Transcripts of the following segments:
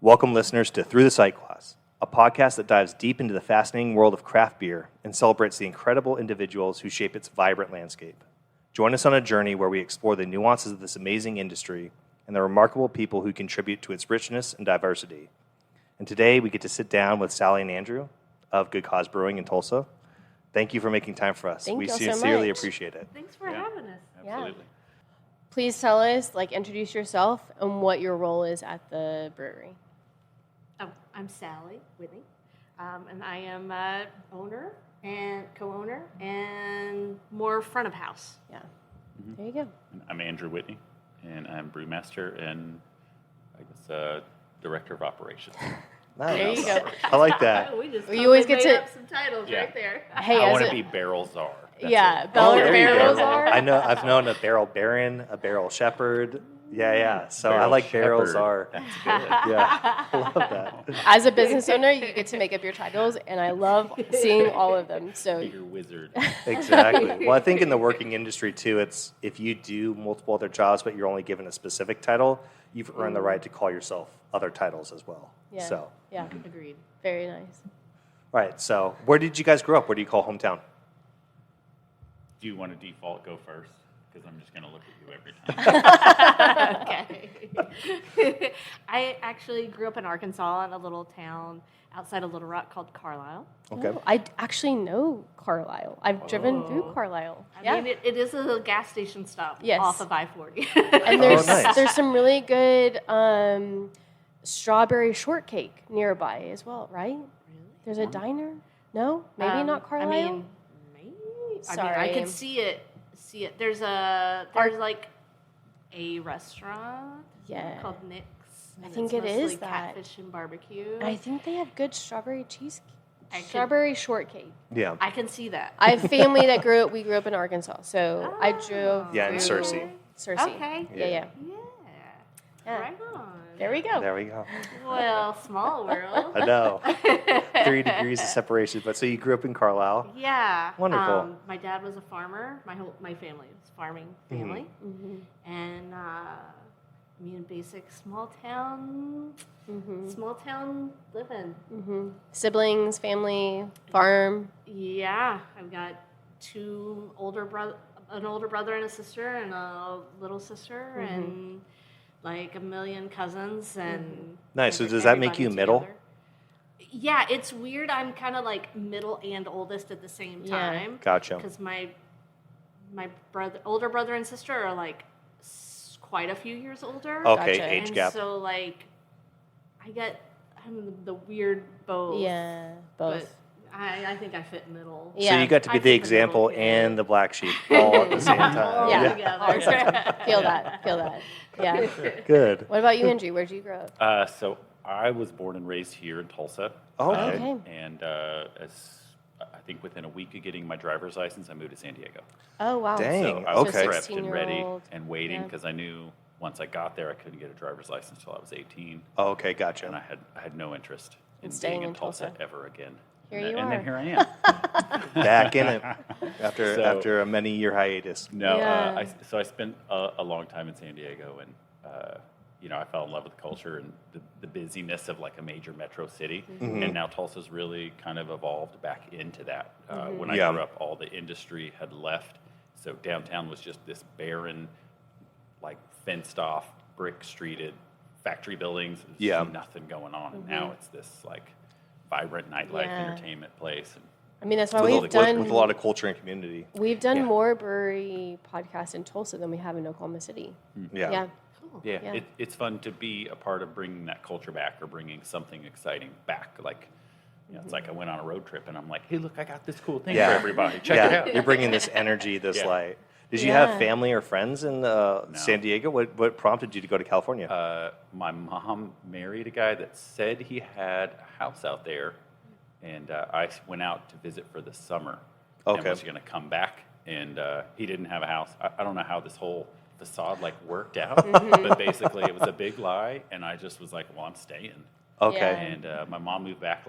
Welcome, listeners, to Through the Sightglass, a podcast that dives deep into the fascinating world of craft beer and celebrates the incredible individuals who shape its vibrant landscape. Join us on a journey where we explore the nuances of this amazing industry and the remarkable people who contribute to its richness and diversity. And today, we get to sit down with Sally and Andrew of Good Cause Brewing in Tulsa. Thank you for making time for us. We sincerely appreciate it. Thanks for having us. Absolutely. Yeah. Please tell us, introduce yourself and what your role is at the brewery. Oh, I'm Sally Whitney, and I am owner and co-owner and more front of house. Yeah. Mm-hmm. There you go. And I'm Andrew Whitney, and I'm brewmaster and I guess director of operations. Nice. There you go. I like that. We just you always get made to up some titles right there. Hey, I want to be barrel czar. That's barrel czar. I know. I've known a barrel baron, a barrel shepherd. Yeah. So barrel I like shepherd. barrel czar. That's good. Yeah, I love that. As a business owner, you get to make up your titles, and I love seeing all of them. So Be your wizard. Exactly. Well, I think in the working industry too, it's if you do multiple other jobs, but you're only given a specific title, you've earned the right to call yourself other titles as well. yeah, So, yeah, Agreed. very nice. all right. So, where did you guys grow up? What do you call hometown? Do you want to default go first? Because I'm just going to look at you every time. Okay. I actually grew up in Arkansas in a little town outside of Little Rock called Carlisle. Okay. Oh, I actually know Carlisle. I've driven through Carlisle. I mean, it is a gas station stop Yes. off of I-40. And there's nice. there's some really good strawberry shortcake nearby as well, right? Really? There's a diner. No, maybe not Carlisle. I mean, maybe. Sorry. I could see it. There's a restaurant called Nick's. I and think it's it is mostly that. catfish and barbecue. And I think they have good strawberry I could- strawberry shortcake. Yeah. I can see that. I have family that we grew up in Arkansas, so I drove. Yeah, in through Searcy. Searcy. Okay. Yeah. Yeah. Right on. There we go. There we go. Well, small world. I know. 3 degrees of separation. But so you grew up in Carlisle. Yeah. Wonderful. My dad was a farmer. My family was a farming family. Mm-hmm. And basic small town living. Mm-hmm. Siblings, family, farm. Yeah, I've got an older brother and a sister, and a little sister, and like a million cousins, and Nice. So does that make you middle? together. Yeah, it's weird. I'm kind of like middle and oldest at the same time. Gotcha. Because my older brother and sister are like quite a few years older. Okay, Gotcha. age And gap. so I'm the weird both. Yeah, both. But I think I fit middle. Yeah. So you got to be I the think the example middle and the black sheep all at the same time. All Yeah. together. Feel that. Yeah. Good. What about you, Andrew? Where'd you grow up? So I was born and raised here in Tulsa. Oh, okay. Okay. And as I think within a week of getting my driver's license, I moved to San Diego. Oh, wow. Dang. So I was Okay. prepped and ready 16-year-old. and waiting Yeah. because I knew once I got there, I couldn't get a driver's license until I was 18. Oh, okay, And gotcha. I had no interest in staying being in in Tulsa Tulsa. ever again. Here and, you and are. then here I am. Back in it So- after a many-year hiatus. No, Yeah. I spent a long time in San Diego, and I fell in love with the culture and the busyness of like a major metro city. And now Tulsa's really kind of evolved back into that. When I Yeah. grew up, all the industry had left, so downtown was just this barren, like fenced-off, brick-streeted factory buildings. There's Yeah. nothing going on. And now it's this like vibrant nightlife Yeah. entertainment place. And I mean, that's why With, we've done with a lot of culture and community. we've done Yeah. more brewery podcasts in Tulsa than we have in Oklahoma City. Yeah. Yeah. Cool. Yeah, Yeah. it's fun to be a part of bringing that culture back or bringing something exciting back. Like, it's like I went on a road trip and I'm like, hey, look, I got this cool thing Yeah. for everybody. Check it out. You're bringing this energy, this Yeah. light. Did you Yeah. have family or friends in San Diego? What prompted you to go to California? My mom married a guy that said he had a house out there, and I went out to visit for the summer. And Okay. was going to come back, and he didn't have a house. I don't know how this whole facade worked out, but basically it was a big lie, and I just was like, well, I'm staying. Okay. Yeah. And my mom moved back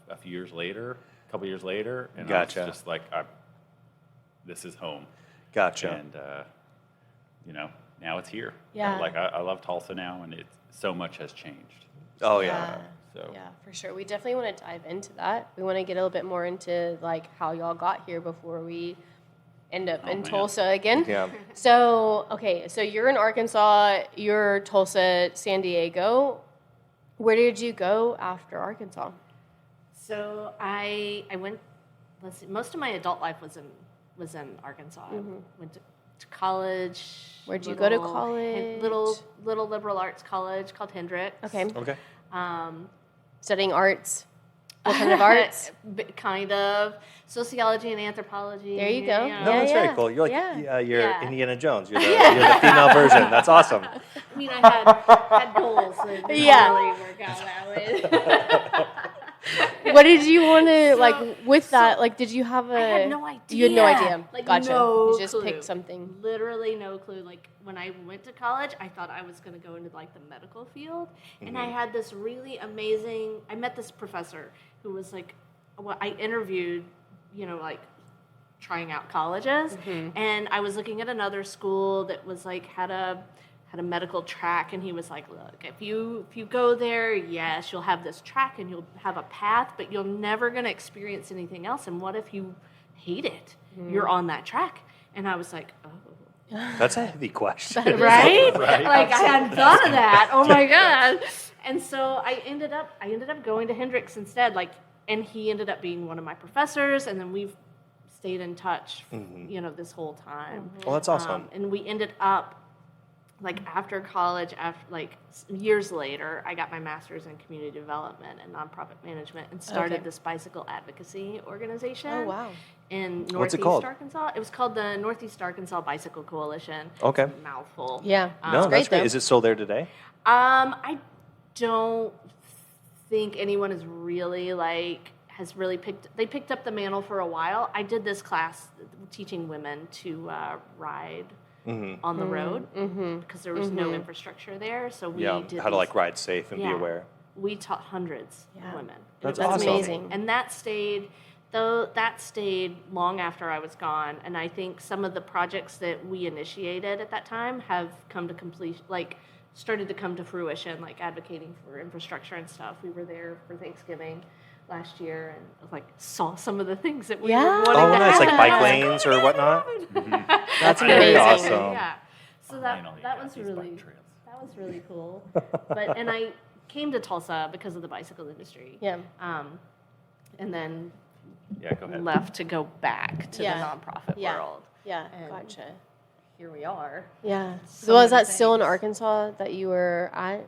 a few years later, a couple years later, and Gotcha. I was just like, this is home. Gotcha. And now it's here. Yeah. I love Tulsa now, and so much has changed. Oh, yeah. So Yeah, for sure. We definitely want to dive into that. We want to get a little bit more into like how y'all got here before we end up in man. Tulsa again. Yeah. So, okay, so you're in Arkansas, you're Tulsa, San Diego. Where did you go after Arkansas? So I went. Let's see. Most of my adult life was in Arkansas. I went to college. Where'd you go to little- college? Little liberal arts college called Hendrix. Okay. Okay. Studying arts. What kind of arts? Kind of sociology and anthropology. There you go. No, that's very cool. You're like, you're Yeah. Indiana Jones. You're the female version. That's awesome. I mean, I had goals. So it didn't really work out that way. What did you want to, like, with that, like, did you have a... I had no idea. You had no idea. Like, Gotcha. no You just clue. picked something. Literally no clue. Like, when I went to college, I thought I was going to go into, like, the medical field. And I had this really amazing... I met this professor who was, like... Well, I interviewed, like, trying out colleges. And I was looking at another school that was, like, had a medical track, and he was like, look, if you go there, yes, you'll have this track and you'll have a path, but you're never going to experience anything else. And what if you hate it? You're on that track. And I was like, oh. That's a heavy question. Right? Like, I hadn't thought of that. Oh my God. And so I ended up going to Hendrix instead, like, and he ended up being one of my professors, and then we've stayed in touch, this whole time. Well, that's awesome. And we ended up, like, after college, years later, I got my master's in community development and nonprofit management and started this bicycle advocacy organization. Oh, wow. In What's it Northeast called? Arkansas. It was called the Northeast Arkansas Bicycle Coalition. Okay. It's a mouthful. Yeah. No, It's that's great. though. Is it still there today? I don't think anyone is really picked up the mantle for a while. I did this class teaching women to ride on the road because there was no infrastructure there. So we did how to like ride safe and be Yeah. aware. We taught hundreds of women. And That's it was awesome. amazing. And that stayed long after I was gone. And I think some of the projects that we initiated at that time have come to completion, like started to come to fruition, like advocating for infrastructure and stuff. We were there for Thanksgiving last year and like saw some of the things that we were wanting Oh, to nice, like have. bike lanes or whatnot. That's very amazing. awesome. Yeah. So Finally that got was these really bike trails. that was really cool. And I came to Tulsa because of the bicycle industry. Yeah. And then Yeah, go ahead. left to go back to Yeah. the nonprofit Yeah. world. Yeah, And gotcha. Here we are. Yeah. So So was many that still in things. Arkansas that you were at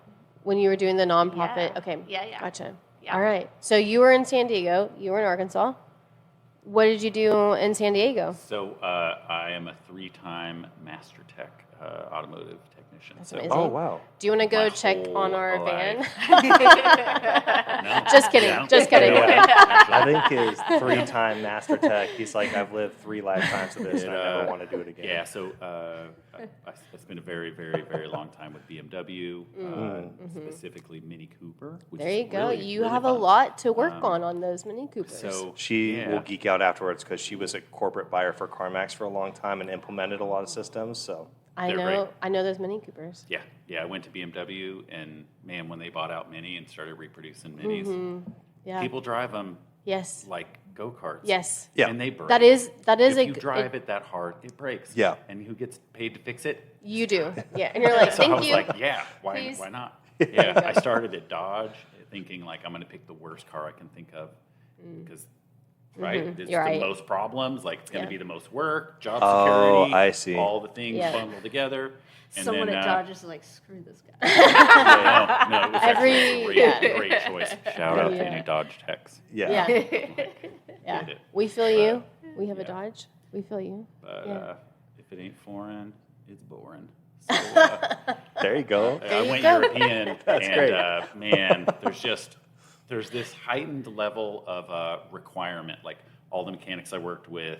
when you were doing the nonprofit? Yeah. Okay. Yeah. Gotcha. Yeah. All right. So you were in San Diego. You were in Arkansas. What did you do in San Diego? So I am a 3-time Master Tech automotive technician. That's so amazing. Oh, wow. Do you want to go my check whole on our van? No. Just kidding. No. Just kidding. No way, actually. I think his 3-time Master Tech, he's like, I've lived 3 lifetimes of this and I never want to do it again. Yeah, so I spent a very, very, very long time with BMW, specifically Mini Cooper. Which There is you go. really, You really have a fun. lot to work on those Mini Coopers. So She yeah. will geek out afterwards because she was a corporate buyer for CarMax for a long time and implemented a lot of systems. So I they're great. I know those Mini Coopers. Yeah, I went to BMW, and man, when they bought out Mini and started reproducing Minis, Yeah. people drive them Yes. like go-karts. Yes. Yeah. And they break. That is if a you g- drive it that hard, it breaks. Yeah. And who gets paid to fix it? You do. Yeah. And you're like, So I thank was you. like, yeah, Please. why not? Yeah, I started at Dodge thinking like I'm going to pick the worst car I can think of because, right, it's You're the right. most problems. Like it's going to Yeah. be the most work, job Oh, security. I see. All the things Yeah. bundled together. And Someone then, at Dodge is like, screw this guy. no, it was actually a great, great choice. Shout out to Yeah. any Dodge techs. yeah. Yeah. Yeah. Get it. We feel you. We have a yeah. Dodge. We feel you. But Yeah. if it ain't foreign, it's boring. So, There you go. I went go. European, That's and great. Man, there's this heightened level of requirement. Like all the mechanics I worked with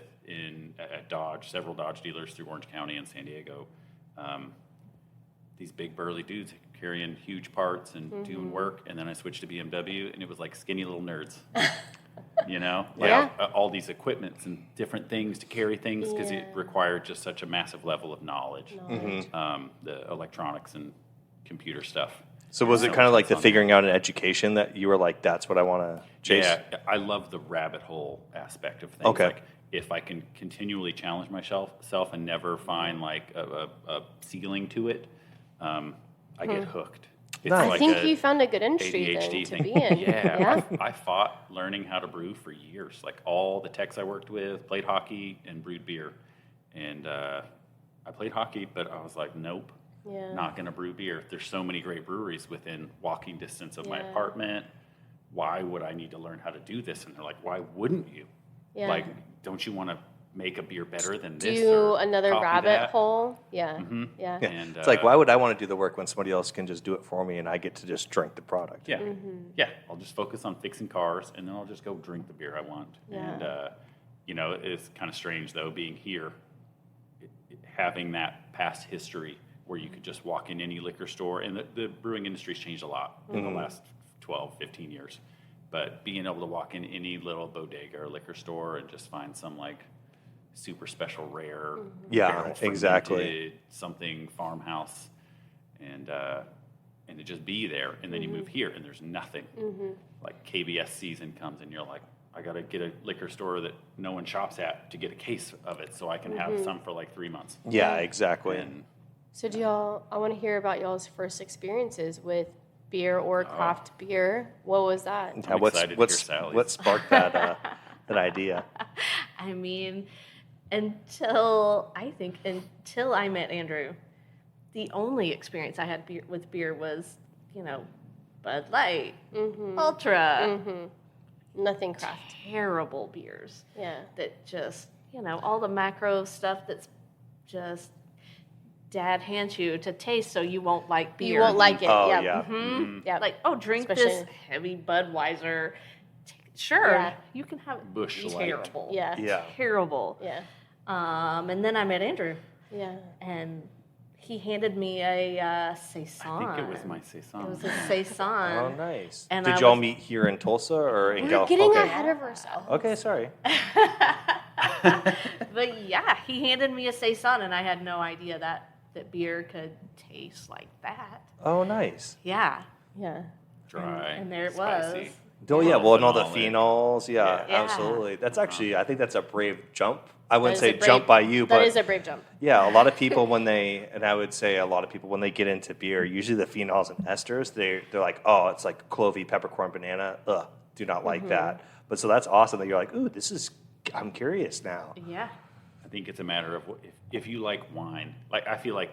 at Dodge, several Dodge dealers through Orange County and San Diego, these big burly dudes carrying huge parts and doing work, and then I switched to BMW, and it was like skinny little nerds. You know, like Yeah. all these equipments and different things to carry things because it required just such a massive level of knowledge. The electronics and computer stuff. So was it kind of like the figuring out an education that you were like, that's what I want to chase? Yeah, I love the rabbit hole aspect of things. Okay. Like if I can continually challenge myself and never find like a ceiling to it, I get hooked. It's Nice. I like think you found a good industry ADHD then to thing. be in. Yeah, I fought learning how to brew for years. Like all the techs I worked with played hockey and brewed beer, and I played hockey, but I was like, nope, not going to brew beer. There's so many great breweries within walking distance of my apartment. Why would I need to learn how to do this? And they're like, why wouldn't you? Yeah. Like, don't you want to make a beer better than this? Do or another copy rabbit that? hole. Yeah. Yeah. And, It's like, why would I want to do the work when somebody else can just do it for me and I get to just drink the product? Yeah, yeah. I'll just focus on fixing cars, and then I'll just go drink the beer I want. Yeah. And it's kind of strange though, being here, having that past history where you could just walk in any liquor store, and the brewing industry's changed a lot in the last 12, 15 years. But being able to walk in any little bodega or liquor store and just find some like super special rare, barrel exactly, fermented, something farmhouse, and to just be there, and then you move here and there's nothing. Like KBS season comes and you're like, I got to get a liquor store that no one shops at to get a case of it so I can have some for like 3 months. Yeah, exactly. And So I want to hear about y'all's first experiences with beer or craft beer. What was that? I'm excited to hear Sally's. What sparked that idea? I mean, until I met Andrew, the only experience I had with beer was, Bud Light, Ultra, Nothing craft. terrible beers. Yeah. That just, all the macro stuff that's just Dad hands you to taste so you won't like beer. You won't like it. Oh, yeah. yeah. Yeah. Like, drink Especially- this heavy Budweiser. Sure, Yeah. you can have it. Busch Light. Terrible. Yeah. Yeah. Terrible. Yeah. And then I met Andrew, Yeah. and he handed me a saison. I think it was my saison. It was a saison. Oh, nice. And Did I y'all was- meet here in Tulsa or in We're California? getting Okay. ahead of ourselves. Okay, sorry. But yeah, he handed me a saison, and I had no idea that beer could taste like that. Oh, nice. Yeah. Yeah. Dry, And there it spicy. was. Oh, yeah. Well, and all the Phenolic. phenols. Yeah, Yeah. absolutely. That's actually, I think that's a brave jump. I wouldn't That is say a brave- jump by you, That but is a brave jump. yeah, a lot of people when I would say a lot of people when they get into beer, usually the phenols and esters, they're like, oh, it's like clovey, peppercorn, banana. Ugh, do not like that. But so that's awesome that you're like, ooh, I'm curious now. Yeah. I think it's a matter of if you like wine. Like I feel like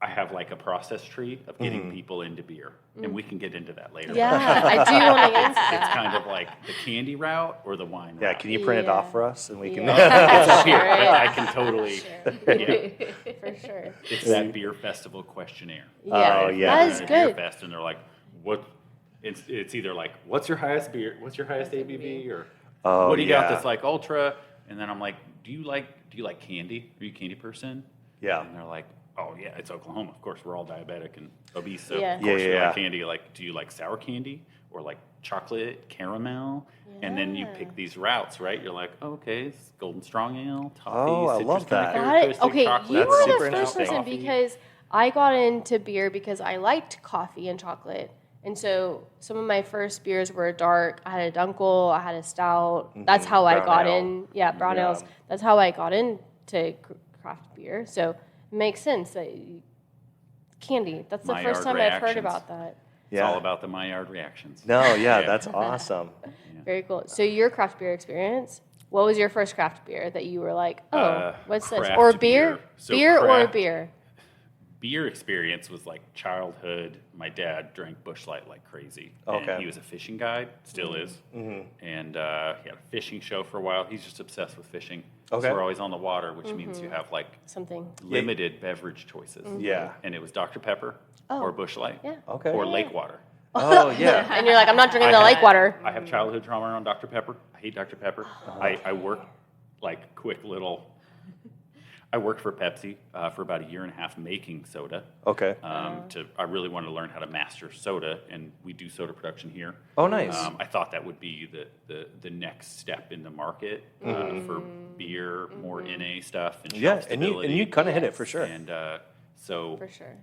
I have like a process tree of getting people into beer, and we can get into that later. Yeah, I do want to get into It's that. kind of like the candy route or the wine Yeah, route. can you print it Yeah. off for us and we can? It's up here. I can totally. Yeah, For sure. it's that beer festival questionnaire. Yeah. Oh, yeah. That is At a beer good. fest, and they're like, "What?" It's either like, "What's your highest beer? What's your highest ABV?" Or Oh, "What do you got yeah. that's like ultra?" And then I'm like, "Do you like candy? Are you a candy person?" Yeah. And they're like, "Oh yeah, it's Oklahoma. Of course, we're all diabetic and obese, so Yeah. of course we Yeah. like candy. Like, do you like sour candy or like chocolate caramel?" And then you pick these routes, right? You're like, oh, okay, it's golden strong ale, toffee, Oh, I citrus love kinda that. Got it. characteristic, Okay, chocolate. you That's were super the first interesting. person because I got into beer because I liked coffee and chocolate. And so some of my first beers were dark. I had a Dunkel, I had a stout. That's how I Brown got ale. in. Yeah, brown Yeah. ales. That's how I got into craft beer. So it makes sense that candy. That's the first Maillard time I've heard reactions. about that. It's all about the Maillard reactions. No, yeah, Yeah. that's awesome. Very cool. So your craft beer experience, what was your first craft beer that you were like, oh, what's this? craft Or beer? beer. So Beer or craft- beer? Beer experience was like childhood. My dad drank Busch Light like crazy. Okay. And he was a fishing guide, still is. And he had a fishing show for a while. He's just obsessed with fishing. Okay. So we're always on the water, which means you have like Something. limited beverage choices. Yeah. And it was Dr. Pepper Oh. or Busch Light Yeah. Okay. or Lake Water. Oh, yeah. And you're like, I'm not drinking the I lake had- water. I have childhood trauma around Dr. Pepper. I hate Dr. Pepper. I work like quick little. I worked for Pepsi for about a year and a half making soda. Okay. I really wanted to learn how to master soda, and we do soda production here. Oh, nice. I thought that would be the next step in the market for beer, more NA stuff, and Yeah, shelf and you stability. kind of hit it for sure. And so For sure.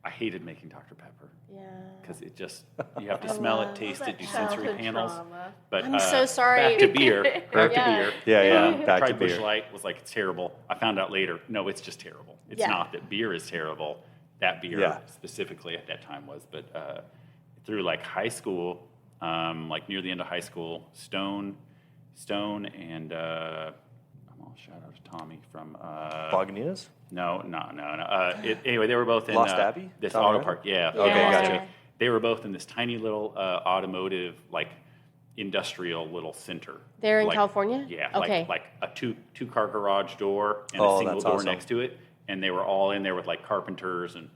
I hated making Dr. Pepper. Yeah. Because it just, you have to smell it, taste it, do sensory Childhood panels. trauma. But I'm so sorry. Back to beer. Back to beer. Yeah, back to tried Busch beer. Light, was like, it's terrible. I found out later, no, it's just terrible. It's Yeah. not that beer is terrible. That beer specifically at that time was. But through like high school, like near the end of high school, Stone and shout out to Tommy from Lagunitas? No. Anyway, they were both in Lost Abbey? this Tommy auto River? park. Yeah. Okay, Yeah. gotcha. They were both in this tiny little automotive, like industrial little center. They're in Like, California? Yeah. Okay. Like a two-car garage door and Oh, a single that's door awesome. next to it, and they were all in there with like carpenters and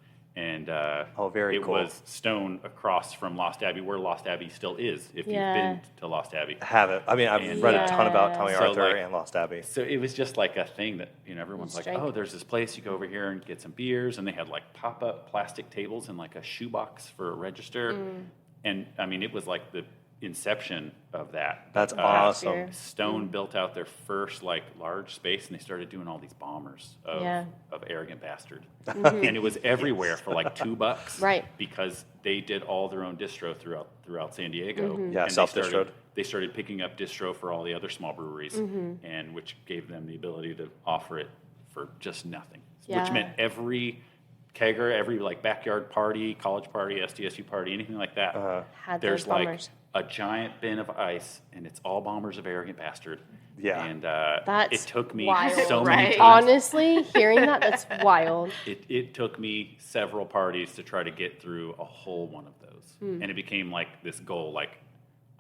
very it cool. was Stone across from Lost Abbey, where Lost Abbey still is. If Yeah. you've been to Lost Abbey. I haven't. I mean, I've And- read a ton about Yeah. Tommy So, Arthur like- and Lost Abbey. So it was just like a thing that, everyone's like, Strike. oh, there's this place, you go over here and get some beers. And they had like pop-up plastic tables and like a shoebox for a register. And I mean, it was like the inception of that. That's But, awesome. Beer. Stone built out their first like large space, and they started doing all these bombers of, Yeah. of Arrogant Bastard. And it was everywhere for like $2. Right. Because they did all their own distro throughout San Diego. Yeah, And self-distroed. they started picking up distro for all the other small breweries, and which gave them the ability to offer it for just nothing. Yeah. Which meant every kegger, every like backyard party, college party, SDSU party, anything like that, Had there's those like bombers. a giant bin of ice, and it's all bombers of Arrogant Bastard. Yeah. And That's it took me wild, so many right? times. Honestly, hearing that's wild. It took me several parties to try to get through a whole one of those. And it became like this goal, like,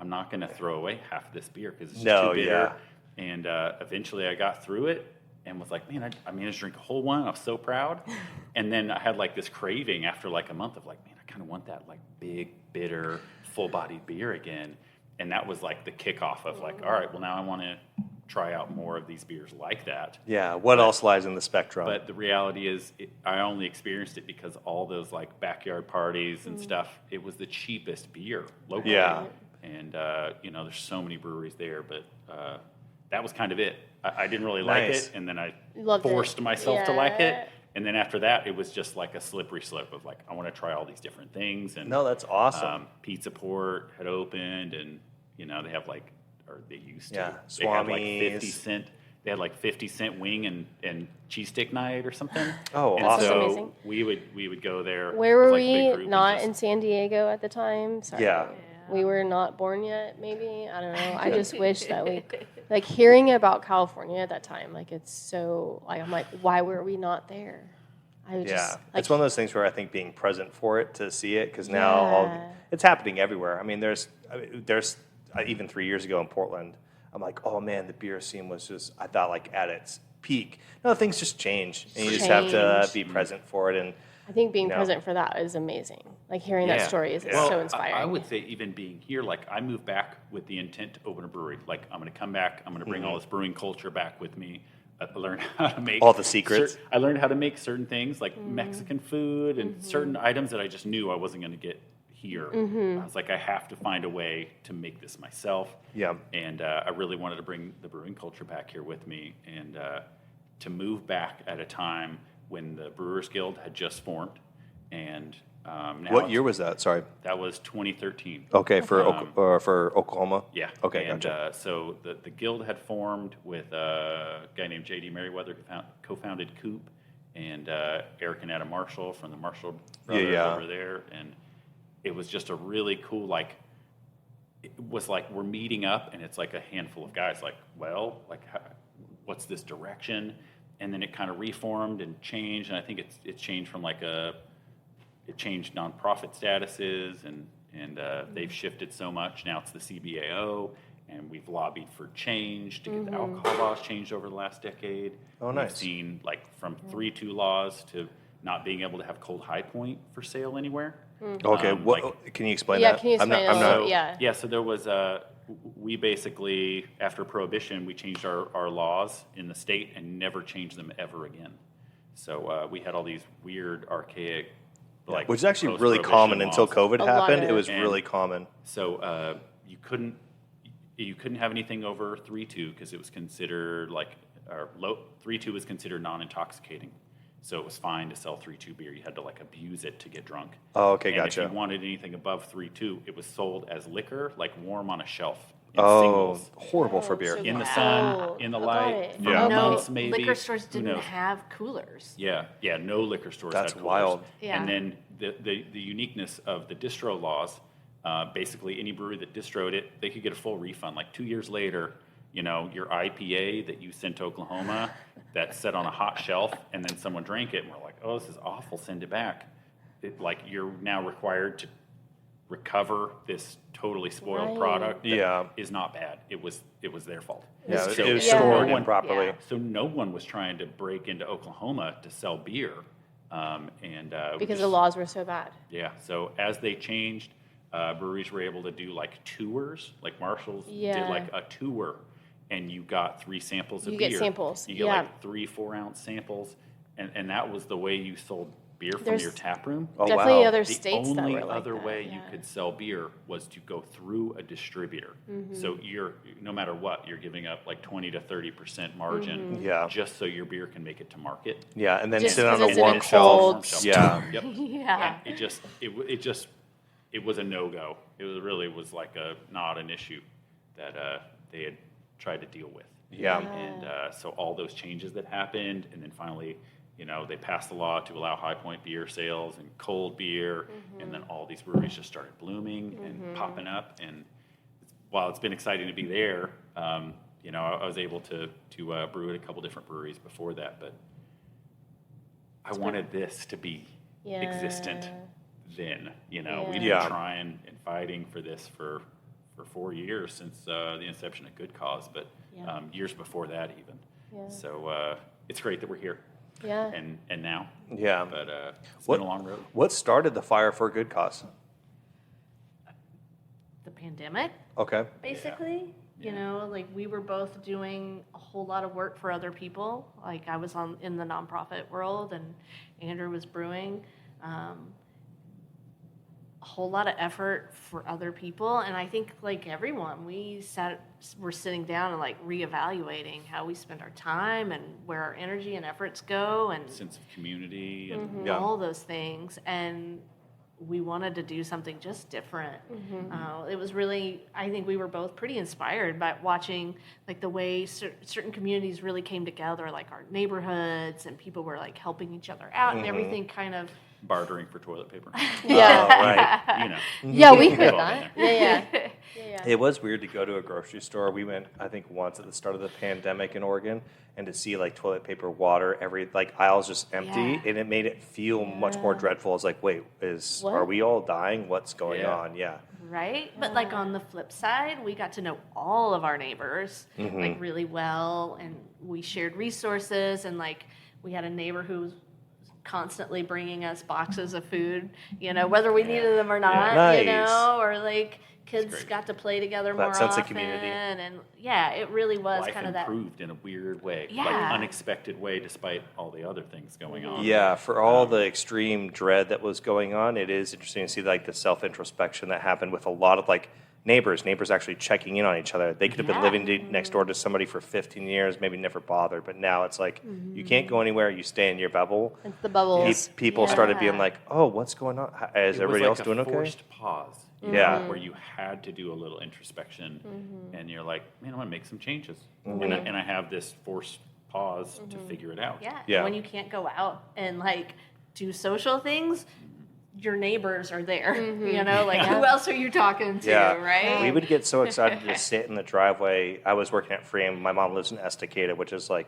I'm not going to throw away half this beer because it's No, too bitter. yeah. And eventually I got through it and was like, man, I managed to drink a whole one. I was so proud. And then I had like this craving after like a month of like, man, I kind of want that like big, bitter, full-bodied beer again. And that was like the kickoff of like, all right, well, now I want to try out more of these beers like that. Yeah. What else lies in the spectrum? But the reality is, I only experienced it because all those like backyard parties and stuff. It was the cheapest beer locally. Yeah. And there's so many breweries there, but that was kind of it. I didn't really like Nice. it, and then I Loved it. forced myself to like Yeah. it. And then after that, it was just like a slippery slope of like, I want to try all these different things. And No, that's awesome. Pizza Port had opened, and they have like, or they used to. Yeah, They had like Swami's. 50 cent. They had like 50-cent wing and cheese stick night or something. Oh, and awesome. so That's amazing. we would go there. Where with, were like, a big we? group and Not just- in San Diego at the time. Sorry. Yeah. We were not born yet, maybe. I don't know. I just wish that we, like, hearing about California at that time, like, it's so, like, I'm like, why were we not there? I was Yeah, just, like, it's one of those things where I think being present for it to see it, because now Yeah. it's happening everywhere. I mean, there's even 3 years ago in Portland, I'm like, oh man, the beer scene was just, I thought, like at its peak. No, things just change, and you just have to Change. be present for it. And I think being No. present for that is amazing. Like, hearing Yeah. that story is Well, so inspiring. I would say even being here, like I moved back with the intent to open a brewery. Like I'm going to come back. I'm going to bring all this brewing culture back with me. I learned how to make All the secrets. I learned how to make certain things like Mexican food and certain items that I just knew I wasn't going to get here. I was like, I have to find a way to make this myself. Yeah. And I really wanted to bring the brewing culture back here with me, and to move back at a time when the Brewers Guild had just formed. And now what year was that? Sorry. that was 2013. Okay, for Oklahoma. Yeah. Okay, And gotcha. so the guild had formed with a guy named J.D. Merriweather, who co-founded Coop, and Eric and Adam Marshall from the Marshall brothers yeah. over there. And it was just a really cool, like, it was like we're meeting up, and it's like a handful of guys, like, well, like, what's this direction? And then it kind of reformed and changed, and I think it's changed from like it changed nonprofit statuses, and they've shifted so much. Now it's the CBAO, and we've lobbied for change to get the alcohol laws changed over the last decade. Oh, nice. We've seen like from 3-2 laws to not being able to have Cold High Point for sale anywhere. Okay, what like- can you explain Yeah, that? can you explain I'm it a not, little? Yeah. Yeah, so there was we basically, after Prohibition, we changed our laws in the state and never changed them ever again. So we had all these weird, archaic, like, which is actually really post-Prohibition common until laws. COVID A lot happened. of- It was And- really common. So you couldn't have anything over 3.2 because it was considered like, or low 3.2 was considered non-intoxicating. So it was fine to sell 3.2 beer. You had to like abuse it to get drunk. Oh, okay, and gotcha. if you wanted anything above 3.2, it was sold as liquor, like warm on a shelf in Oh, singles. horrible for beer. so In the cold. sun, in the Got light, it. for Yeah. months No, maybe. liquor stores Who didn't knows? have coolers. Yeah, no liquor stores That's had coolers. wild. Yeah. And then the uniqueness of the distro laws, basically any brewery that distroed it, they could get a full refund. Like 2 years later, your IPA that you sent to Oklahoma that sat on a hot shelf and then someone drank it and we're like, oh, this is awful, send it back. You're now required to recover this totally spoiled Right. product that Yeah. is not bad. It was their fault. Yeah, It's it was Yeah. stored Yeah. improperly. Yeah. So no one was trying to break into Oklahoma to sell beer. Because the laws were so bad. Yeah, so as they changed, breweries were able to do like tours, like Marshall's did Yeah. like a tour, and you got 3 samples of You beer. get samples, You get yeah. like 3 4-ounce samples, and that was the way you sold beer from There's your tap room. Oh, Definitely wow. other The states that only were like other that, way you yeah. could sell beer was to go through a distributor. Mm-hmm. So no matter what, you're giving up like 20 to 30% margin, Mm-hmm. Yeah. just so your beer can make it to market. Yeah, and then Just sit on 'cause a it's in a warm cold shelf. Warm Yeah. Yep. Yeah. It was a no-go. It was like not an issue that they had tried to deal with. Yeah. And so all those changes that happened, and then finally, they passed the law to allow High Point beer sales and cold beer, and then all these breweries just started blooming and popping up. And while it's been exciting to be there, I was able to brew at a couple different breweries before that, but I wanted this to be Yeah. existent then. We've been Yeah. trying and fighting for this for 4 years since the inception of Good Cause, but Yeah. years before that even. Yeah. So it's great that we're here Yeah. and now. Yeah. But it's What- been a long road. What started the fire for Good Cause? The pandemic, Okay. basically. Yeah. Like we were both doing a whole lot of work for other people. Like I was in the nonprofit world, and Andrew was brewing. A whole lot of effort for other people, and I think like everyone, we're sitting down and like reevaluating how we spend our time and where our energy and efforts go, and Sense of community and Yeah. all those things. And we wanted to do something just different. It was really, I think we were both pretty inspired by watching like the way certain communities really came together, like our neighborhoods, and people were like helping each other out, and everything kind of. bartering for toilet paper. Yeah. Oh, right. Yeah, we We've heard all that. been Yeah. It was weird to go to a grocery store. We went, I think, once at the start of the pandemic in Oregon, and to see like toilet paper, water, every like aisles just empty, Yeah. and it made it feel much more dreadful. I was like, wait, What? are we all dying? What's going Yeah. on? Yeah. Right? But like on the flip side, we got to know all of our neighbors like really well, and we shared resources, and like we had a neighbor who was constantly bringing us boxes of food, whether we needed them or not, Nice. or like kids great. got to play together That more sense of often, community. and yeah, it really was Life kind of that. improved in a weird way, like Yeah. unexpected way, despite all the other things going on. Yeah, for all the extreme dread that was going on, it is interesting to see like the self-introspection that happened with a lot of like neighbors actually checking in on each other. They could have been Yeah. living next door to somebody for 15 years, maybe never bothered, but now it's like you can't go anywhere, you stay in your bubble. It's the bubbles. People started being Yeah. like, "Oh, what's going on? Is It was everybody like else a doing okay?" forced pause. Yeah. Where you had to do a little introspection, and you're like, man, I'm gonna make some changes, and I have this forced pause to figure it out. Yeah. Yeah. When you can't go out and like do social things, your neighbors are there. Like who else are you talking to, Yeah. right? We would get so excited to sit in the driveway. I was working at Freeman. My mom lives in Estacada, which is like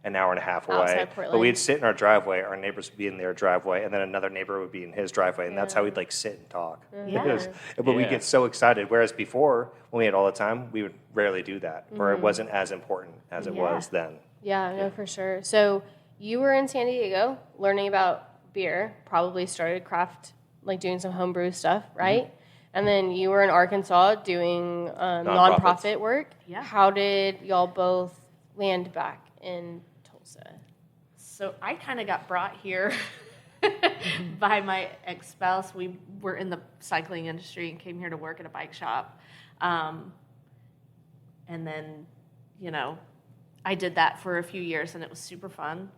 an hour and a half away. Outside But Portland. we'd sit in our driveway. Our neighbors would be in their driveway, and then another neighbor would be in his driveway, and that's how we'd like sit and talk. Yeah. But we Yeah. get so excited. Whereas before, when we had all the time, we would rarely do that, or it wasn't as important as it was then. Yeah, no, for sure. So you were in San Diego learning about beer, probably started craft, like doing some homebrew stuff, right? And then you were in Arkansas doing Nonprofits. nonprofit work. Yeah. How did y'all both land back in Tulsa? So I kind of got brought here by my ex-spouse. We were in the cycling industry and came here to work at a bike shop. And then, I did that for a few years, and it was super fun.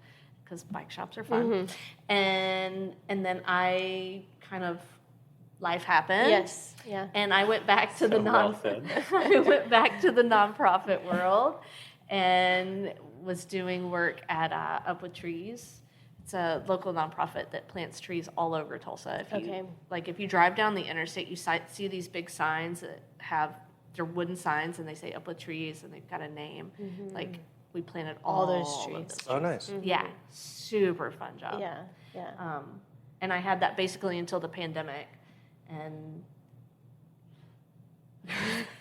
because bike shops are fun. And then I kind of life happened. Yes. Yeah. And I went back to the Well said. I went back to the nonprofit world and was doing work at Up With Trees. It's a local nonprofit that plants trees all over Tulsa. If you drive down the interstate, you see these big signs that they're wooden signs, and they say Up With Trees, and they've got a name. Like, we planted all those of trees. those trees. Oh, nice. Yeah, super fun job. Yeah. And I had that basically until the pandemic, and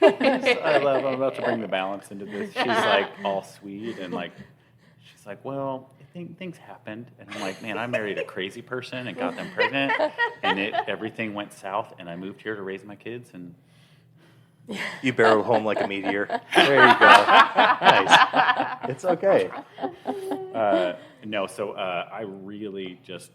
I'm about to bring the balance into this. She's like all sweet and like, she's like, well, I think things happened. And I'm like, man, I married a crazy person and got them pregnant, and everything went south, and I moved here to raise my kids, and You barreled home like a meteor. There you go. Nice. It's okay. No, so I really just,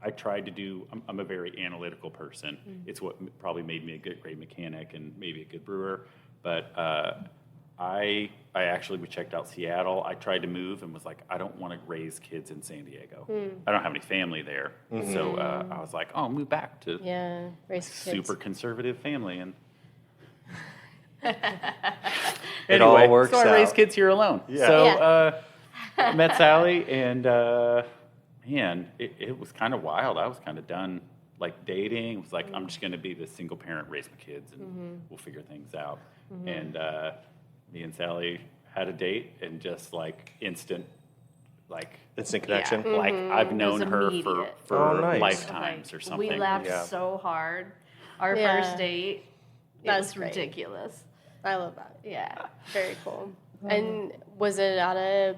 I tried to do, I'm a very analytical person. It's what probably made me a great mechanic and maybe a good brewer. But I actually, we checked out Seattle. I tried to move and was like, I don't want to raise kids in San Diego. I don't have any family there. So I was like, oh, I'll move back to Raise kids. super conservative family. And It all works so I raised out. kids here alone. Yeah. So met Sally, and man, it was kind of wild. I was kind of done like dating. It was like, I'm just going to be this single parent, raise my kids, and we'll figure things out. And me and Sally had a date, and just like instant connection. like I've known her immediate. for Oh, nice. lifetimes or something. We laughed Yeah. so hard. Our Yeah. first date, That's was great. ridiculous. I love that. Yeah. Very cool. And was it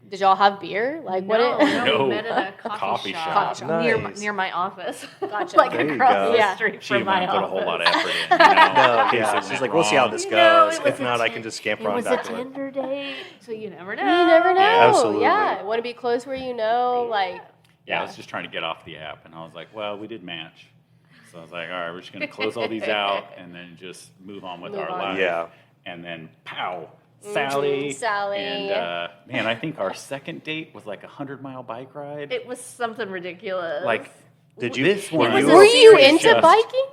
did y'all have beer? Like what? No. We met at a coffee shop, shop. Nice. near my office. Gotcha. Like There you across go. the Yeah. street She from didn't my want to put a office. whole lot of effort in. No, in case yeah. it She's went like, we'll see how wrong. this You know, goes. it was If a not, I Tin- can just scamper It on was a back to it. Tinder date, so you never know. You never know. Yeah, absolutely. Yeah. Want to be close where you know, like. Yeah, I was just trying to get off the app, and I was like, well, we did match. So I was like, all right, we're just going to close all these out and then just move on with Move our on. life. Yeah. And then, pow, Sally. Sally. And, man, I think our second date was like a 100-mile bike ride. It was something ridiculous. Like, Did you? this were one. you- Were you was into just- biking?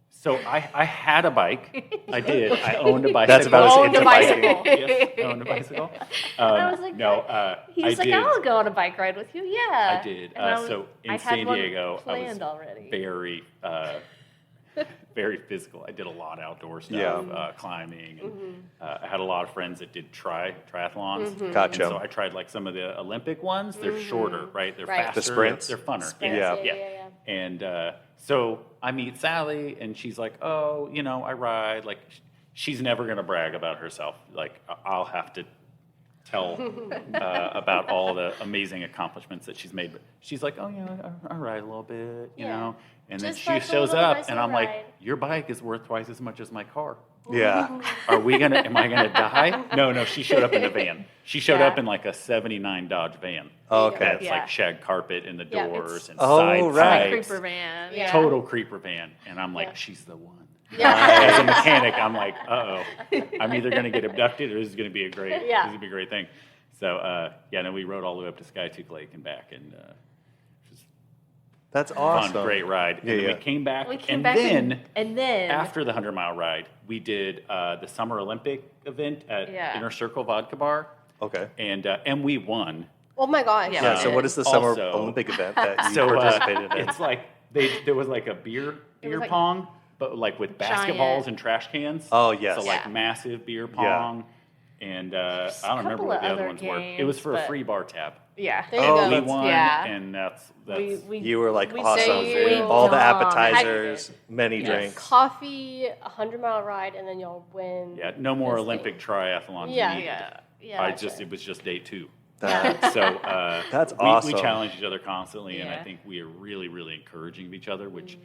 So I had a bike. I did. I owned a bicycle. That's about as Owned into a biking. bicycle. Yes, I owned a bicycle. I was like, no, He's I like, did. I'll go on a bike ride with you. Yeah. I did. And I was- So in I had San one Diego, I was planned already. very, very physical. I did a lot of outdoor stuff, Yeah. climbing. And, I had a lot of friends that did triathlons. Gotcha. And so I tried like some of the Olympic ones. They're shorter, right? They're Right. faster. The sprints? They're funner. Sprints, Yeah. yeah. And so I meet Sally, and she's like, "Oh, I ride." Like, she's never gonna brag about herself. Like, I'll have to tell about all the amazing accomplishments that she's made. But she's like, "Oh, yeah, I ride a little bit, you Yeah. know." And then Just she like a shows little up, bicycle and I'm ride. like, "Your bike is worth twice as much as my car. Yeah. Am I gonna die?" No. She showed up in a van. She showed Yeah. up in like a '79 Dodge van. Okay. That's Yeah. like shag carpet in the Yeah, doors and Oh, side right. pipes. Creeper van. Yeah. Total creeper van. And I'm like, Yeah. she's the one. Yeah. As a mechanic, I'm like, I'm either going to get abducted or this is going to be a great great thing. So, then we rode all the way up to Skytooth Lake and back, and just That's awesome. fun, great ride. Yeah, and then yeah. we came back, We came and back then and then after the 100-mile ride, we did the Summer Olympic event at Yeah. Inner Circle Vodka Bar, Okay. and we won. Oh my gosh. Yeah. Yeah. So what is the summer Also- Olympic event that you So participated in? it's like there was like a beer like- pong, but like with Giant. basketballs and trash cans. Oh, yes. So like Yeah. massive beer Yeah. pong, and I a don't remember couple what of the other other ones were. It was for a games, free bar tab. Yeah. There you Oh, go. We that's- won, Yeah. and that's You were like we awesome. say you- All the we appetizers, many Yes. drinks. Coffee, 100-mile ride, and then y'all win. yeah. No more this Olympic thing. triathlons. Yeah. needed. Yeah. It was just day 2. That- So That's we awesome. challenge each other constantly, and I Yeah. think we are really, really encouraging of each other. Which,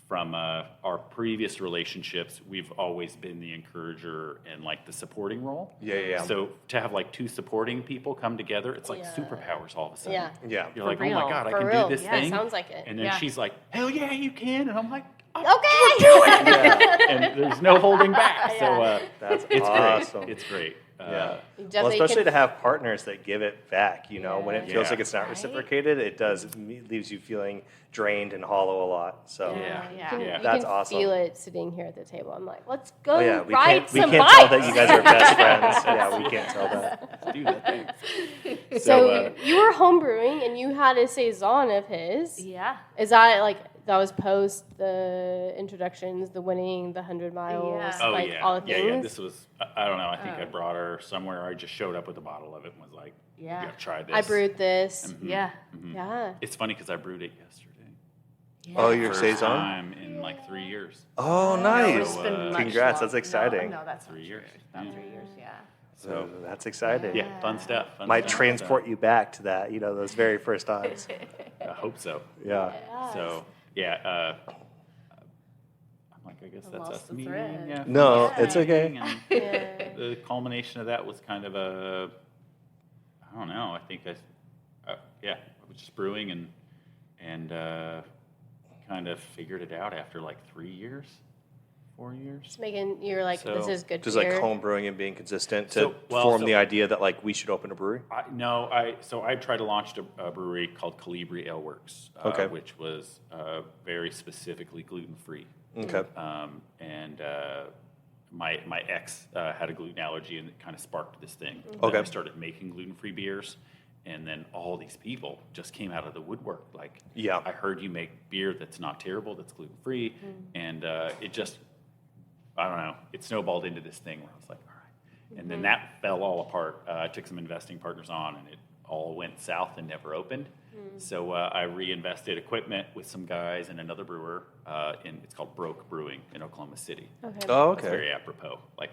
from our previous relationships, we've always been the encourager and like the supporting role. Yeah. So to have like two supporting people come together, it's like Yeah. superpowers all of a sudden. Yeah. Yeah. You're For like, oh real. my god, I For can real. do this Yeah, thing. sounds like it. And then Yeah. she's like, hell yeah, you can, and I'm like, Okay. and there's no holding back. So That's it's awesome. great. It's great. Well, definitely especially can- to have partners that give it back, when it feels Yeah. like it's not Right? reciprocated, it leaves you feeling drained and hollow a lot. So, Yeah. You Yeah. can, Yeah. you That's can awesome. feel it sitting here at the table. I'm like, let's go oh yeah, we ride can't, we some can't bikes. tell that you guys are best friends. Yeah, we can't tell that. Do that thing. So you were home brewing and you had a saison of his. Yeah. Is that like that was post the introductions, the winning, the 100 miles, Yeah. Oh like yeah, all the yeah, things? yeah. This was I don't know. I think I brought her somewhere. I just showed up with a bottle of it and was like, Yeah. "You gotta try this." I brewed this. Yeah. Yeah. It's funny because I brewed it yesterday. Oh, your First saison? time in like 3 years. Oh, No, nice. it's been much Congrats, that's longer. exciting. No, that's 3 not years. true. About 3 years, yeah. So That's exciting. yeah, fun stuff. Fun Might stuff. transport you back to that, those very first times. I hope so. Yeah. So yeah, I'm like, I guess that's lost us the meeting. thread. Yeah, No, fun it's okay. meeting, and Yeah. the culmination of that was kind of I don't know. I think I was just brewing and kind of figured it out after like 3 years, 4 years. Just making you're like, this So, is good Just beer. like home brewing and being consistent to So- well, form so- the idea that like we should open a brewery. I tried to launch a brewery called Calibri Ale Works, Okay. which was very specifically gluten free. Okay. And my ex had a gluten allergy, and it kind of sparked this thing. And Okay. then I started making gluten free beers, and then all these people just came out of the woodwork. Like, Yeah. I heard you make beer that's not terrible, that's gluten free, and it just, I don't know, it snowballed into this thing where I was like, all right. And then that fell all apart. I took some investing partners on, and it all went south and never opened. So I reinvested equipment with some guys and another brewer, it's called Broke Brewing in Oklahoma City. Okay. Oh, It's okay. very apropos. Like,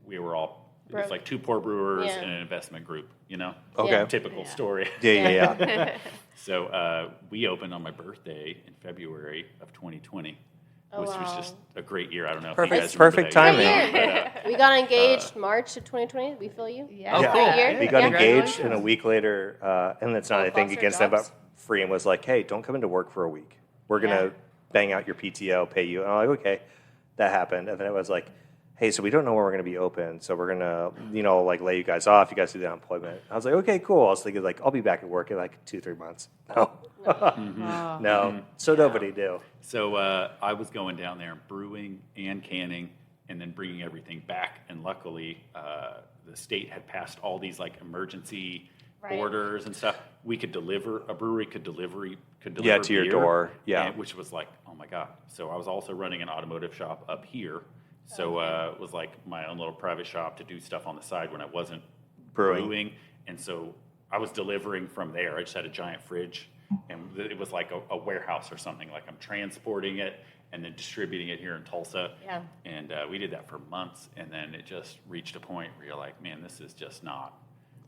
we were all, it was Broke. like two poor brewers Yeah. and an investment group, Okay. Yeah. Typical story. Yeah. So we opened on my birthday in February of 2020, Oh, which was wow. just a great year. I don't know Perfect- if you guys remember perfect that timing. year, We got engaged March of 2020. We feel you. Yeah. Oh, Yeah. cool. Year. We got Yeah. engaged, and a week later, and it's not Both anything lost their against them, but jobs. Freedom was like, "Hey, don't come into work for a week. We're gonna bang out your PTO, pay you." And I'm like, "Okay." That happened, and then it was like, "Hey, so we don't know when we're gonna be open, so we're gonna, like lay you guys off. You guys do the unemployment." I was like, "Okay, cool." I was thinking like, "I'll be back at work in like 2-3 months." No, no. So nobody knew. So I was going down there brewing and canning and then bringing everything back. And luckily, the state had passed all these like emergency Right. orders and stuff. We could deliver, a brewery could deliver Yeah, to your beer, door, yeah. and- which was like, oh my God. So I was also running an automotive shop up here. So it was like my own little private shop to do stuff on the side when I wasn't Brewing. And so I was delivering from there. I just had a giant fridge, and it was like a warehouse or something. Like I'm transporting it and then distributing it here in Tulsa. Yeah. And we did that for months, and then it just reached a point where you're like, man, this is just not.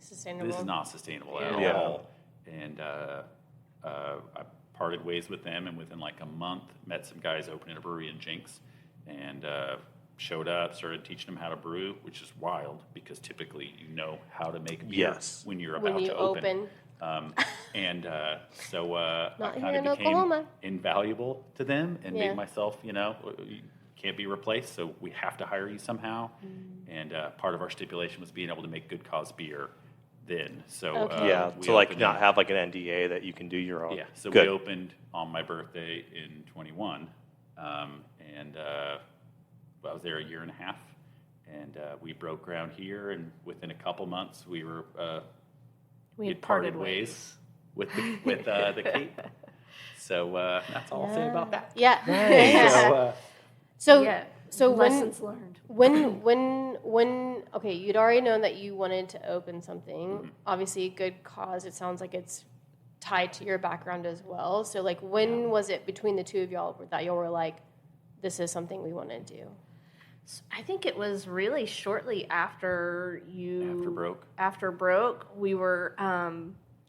Sustainable. This is not sustainable at Yeah. all. And I parted ways with them, and within like a month, met some guys opening a brewery in Jinx, and showed up, started teaching them how to brew, which is wild because typically you know how to make beer Yes. when you're When about you to open. open. So I Not here kind in of became Oklahoma. invaluable to them and Yeah. made myself, you can't be replaced, so we have to hire you somehow. And part of our stipulation was being able to make good cause beer then. So Okay. Yeah, we to like opened not in- have like an NDA that you can do your own. yeah, so Good. we opened on my birthday in 21, and I was there a year and a half, and we broke ground here, and within a couple months we were We had had parted ways with the Cape. So that's all I'll say about that. Yeah. So So Yeah. so Lessons learned. when okay, you'd already known that you wanted to open something. Obviously, Good Cause. It sounds like it's tied to your background as well. So like, when was it between the two of y'all that y'all were like, this is something we want to do? I think it was really shortly after After Broke? we were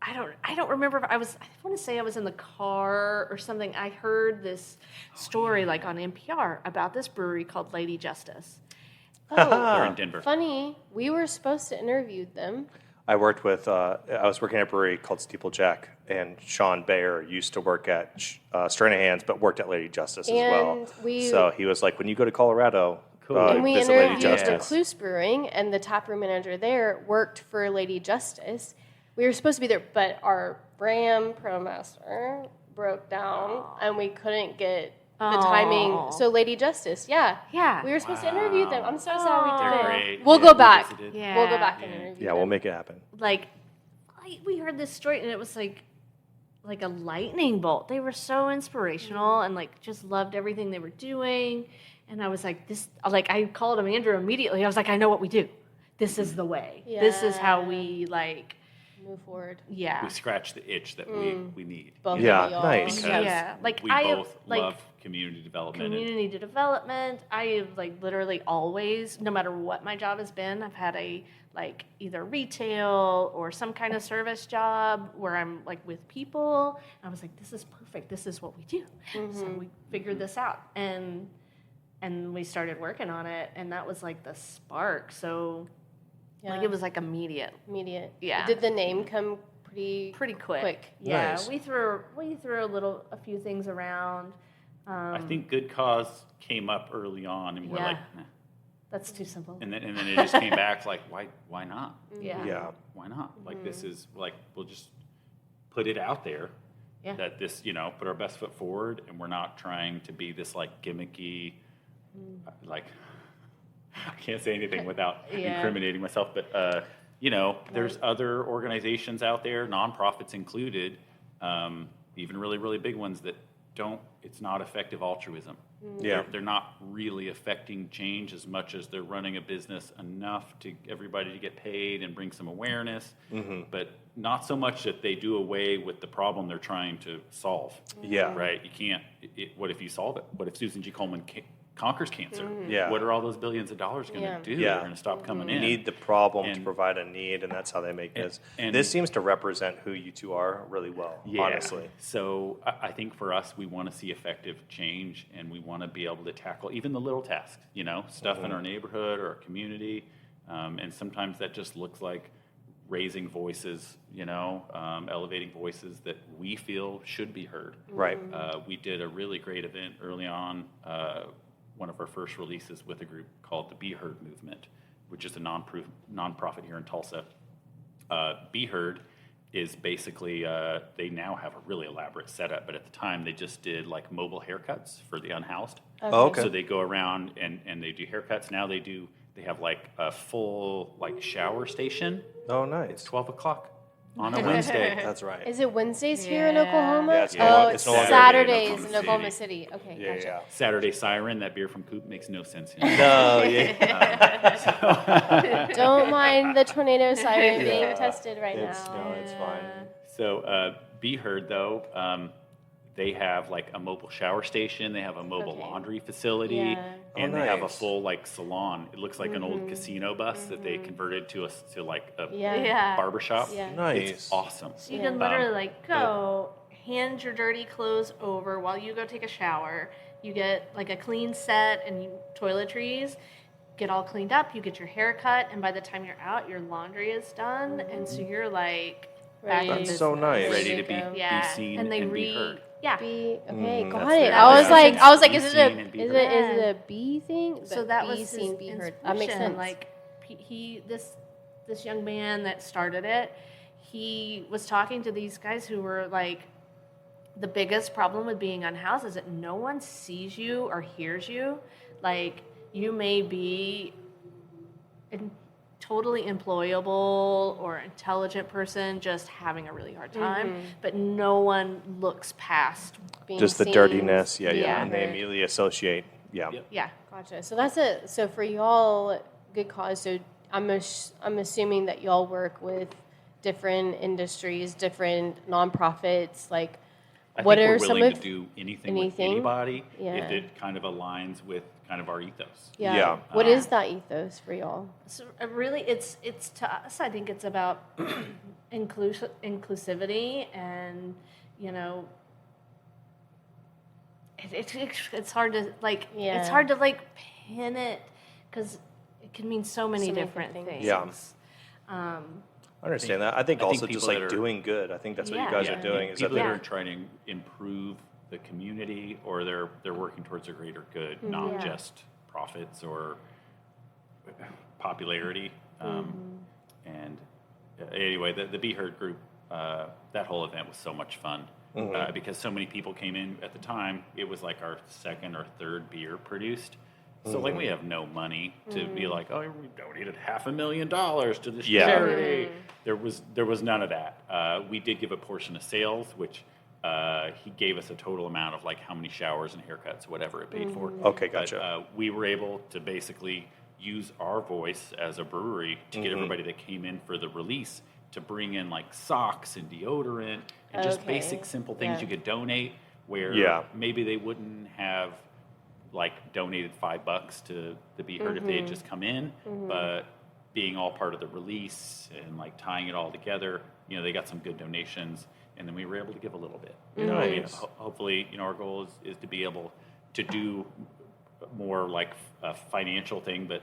I don't remember if I want to say I was in the car or something. I heard this story like on NPR about this brewery called Lady Justice. they're in Denver. Funny, we were supposed to interview them. I worked with, I was working at a brewery called Steeplejack, and Sean Bayer used to work at Stranahan's, but worked at Lady Justice as well. And we- So he was like, when you go to Colorado, And we visit Lady interviewed Justice. Recluse Brewing, and the taproom manager there worked for Lady Justice. We were supposed to be there, but our brand promaster broke down, and we couldn't get the timing. So Lady Justice, yeah. We were supposed to interview them. I'm so sad we They're didn't. great. We'll Yeah, go we back. visited. Yeah. We'll go back and interview Yeah, them. we'll make it happen. Like, we heard this story, and it was like a lightning bolt. They were so inspirational and like just loved everything they were doing. And I was like, I called him Andrew immediately. I was like, I know what we do. This is the way. This is how we like move forward. Yeah. We scratch the itch that we need. Both Yeah, of y'all. nice. Because Yeah, like, we I both like love community development. community development. I like literally always, no matter what my job has been, I've had a like either retail or some kind of service job where I'm like with people. And I was like, this is perfect. This is what we do. So we figured this out and we started working on it, and that was like the spark. So like it was like immediate. Yeah. Did the name come pretty quick. Yeah. Nice. We threw a few things around. I think Good Cause came up early on, and we're Yeah. like, nah. That's too simple. And then it just came back like, why not? Yeah. Yeah. Why not? Like this is like we'll just put it out there Yeah. that this, put our best foot forward, and we're not trying to be this like gimmicky, like I can't say anything without Yeah. incriminating myself, but there's other organizations out there, nonprofits included, even really, really big ones that it's not effective altruism. Yeah. They're not really affecting change as much as they're running a business enough to everybody to get paid and bring some awareness, but not so much that they do away with the problem they're trying to solve. Yeah. Right? You can't. What if you solve it? What if Susan G. Komen conquers cancer? Yeah. What are all those billions of dollars going to do? Yeah. They're going to stop coming You in. need the problem to And- provide a need, and that's how they make this. and- This seems to represent who you two are really well, honestly. So I think for us, we want to see effective change, and we want to be able to tackle even the little tasks, stuff in our neighborhood or our community. And sometimes that just looks like raising voices, elevating voices that we feel should be heard. Right. We did a really great event early on, one of our first releases with a group called the Be Heard Movement, which is a nonprofit here in Tulsa. Be Heard is basically, they now have a really elaborate setup, but at the time they just did like mobile haircuts for the unhoused. Okay. So they go around and they do haircuts. Now they have like a full like shower station. Oh, It's nice. 12 o'clock on a Wednesday. That's right. Is it Wednesdays here in Yeah. Oklahoma? Yeah, it's no lo- oh, it's it's no longer Saturdays in in Oklahoma Oklahoma City. City. Okay, Yeah, gotcha. yeah. Saturday Siren, that beer from Coop makes no sense. No, yeah. Don't mind the tornado siren Yeah. being tested right It's, now. no, it's fine. So Be Heard, though, they have like a mobile shower station. They have a mobile Okay. laundry facility. Yeah. And Oh, they have a nice. full like salon. It looks like an old casino bus that they converted to like a Yeah. barbershop. Yeah. Nice. It's awesome. So you can Yeah. literally like go, hand your dirty clothes over while you go take a shower. You get like a clean set and toiletries. Get all cleaned up. You get your hair cut, and by the time you're out, your laundry is done, and so you're like back in Ready. That's so business. nice. Ready to be, Yeah, seen and they be heard. Yeah. Okay, Mm, got that's it. the- I was that's like, Be is it seen and be is heard. it a B thing? So But that be was his seen, be heard. That makes inspiration. sense. Like this young man that started it, he was talking to these guys who were like, the biggest problem with being unhoused is that no one sees you or hears you. Like you may be totally employable or intelligent person just having a really hard time, but no one looks past. Being Just the seen, dirtiness. Yeah. Yeah. And they heard. immediately associate. Yeah. Yep. Yeah. Gotcha. So that's it. So for y'all, Good Cause. So I'm assuming that y'all work with different industries, different nonprofits. Like, I what think are we're some willing of to do anything with anything? anybody Yeah. if it kind of aligns with kind of our ethos. yeah? Yeah. What is that ethos for y'all? So really, it's to us. I think it's about inclusivity, and it's hard to like. Yeah. It's hard to like pin it because it can mean so many So many different different things. things. Yeah. I understand that. I think I think also people just like that are- doing good. I think that's what you Yeah. guys Yeah. are doing. Is that People that they're are trying to improve the community, or they're working towards a greater good, not Yeah. just profits or popularity. And anyway, the Be Heard group, that whole event was so much fun because so many people came in at the time. It was like our second or third beer produced. So like we have no money to be like, oh, we donated $500,000 to this charity. There was none of that. We did give a portion of sales, which he gave us a total amount of like how many showers and haircuts, whatever it paid for. Okay, gotcha. But, we were able to basically use our voice as a brewery to get everybody that came in for the release to bring in like socks and deodorant and just basic simple things you could donate where maybe they wouldn't have like donated $5 to the Be Heard if they had just come in, but being all part of the release and like tying it all together, you know, they got some good donations, and then we were able to give a little bit. You know, I mean, hopefully, you know, our goal is to be able to do more like a financial thing, but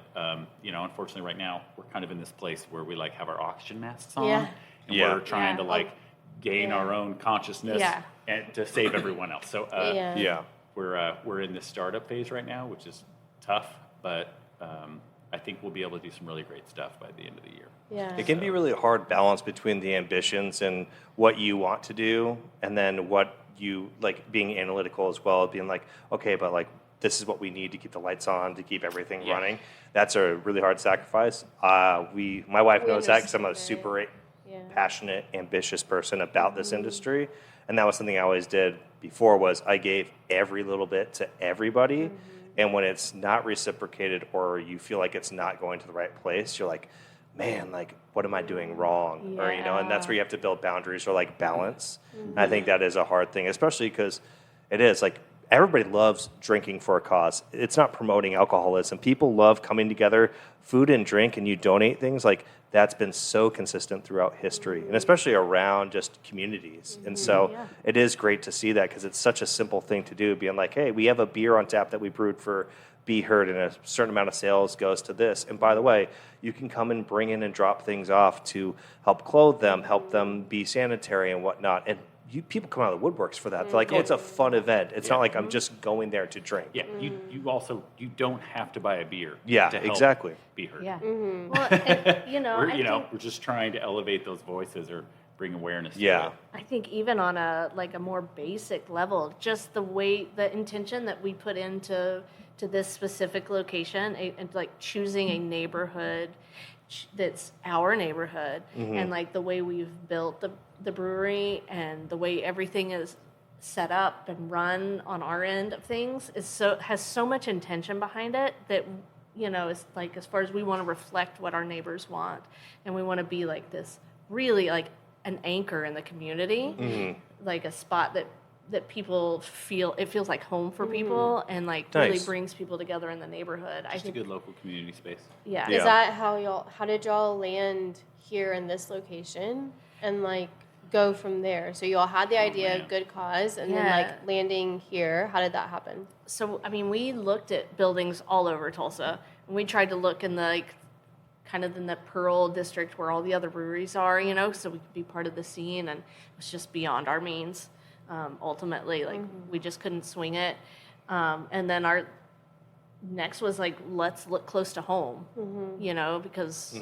you know, unfortunately, right now we're kind of in this place where we like have our oxygen masks on, and we're trying to like gain our own consciousness and to save everyone else. So we're in this startup phase right now, which is tough, but I think we'll be able to do some really great stuff by the end of the year. Yeah. It can be really hard balance between the ambitions and what you want to do, and then what you like being analytical as well, being like, okay, but like this is what we need to keep the lights on, to keep everything running. That's a really hard sacrifice. My wife knows that because I'm a super passionate, ambitious person about this industry, and that was something I always did before. Was I gave every little bit to everybody. And when it's not reciprocated or you feel like it's not going to the right place, you're like, man, like, what am I doing wrong? Or, you know, and that's where you have to build boundaries or like balance. And I think that is a hard thing, especially because it is like everybody loves drinking for a cause. It's not promoting alcoholism. People love coming together, food and drink, and you donate things. Like that's been so consistent throughout history, and especially around just communities. And so it is great to see that because it's such a simple thing to do, being like, hey, we have a beer on tap that we brewed for Be Heard, and a certain amount of sales goes to this. And by the way, you can come and bring in and drop things off to help clothe them, help them be sanitary and whatnot. And people come out of the woodworks for that. They're like, oh, it's a fun event. It's not like I'm just going there to drink. Yeah, you don't have to buy a beer. Yeah, to help exactly. Be Heard. Yeah. Well, and, you know, we're just trying to elevate those voices or bring awareness to Yeah. it. I think even on a more basic level, just the intention that we put into this specific location, and like choosing a neighborhood that's our neighborhood, and like the way we've built the brewery and the way everything is set up and run on our end of things has so much intention behind it that, you know, it's like, as far as we want to reflect what our neighbors want, and we want to be like this really like an anchor in the community, like a spot that people feels like home for people, and like really brings people together in the neighborhood. Just a good local community space. Yeah. Is that how did y'all land here in this location and like go from there? So you all had the idea of Good Cause, and then like landing here. How did that happen? So I mean, we looked at buildings all over Tulsa, and we tried to look in the like kind of in the Pearl district where all the other breweries are, you know, so we could be part of the scene, and it was just beyond our means. Ultimately, like we just couldn't swing it. And then our next was like, let's look close to home, you know, because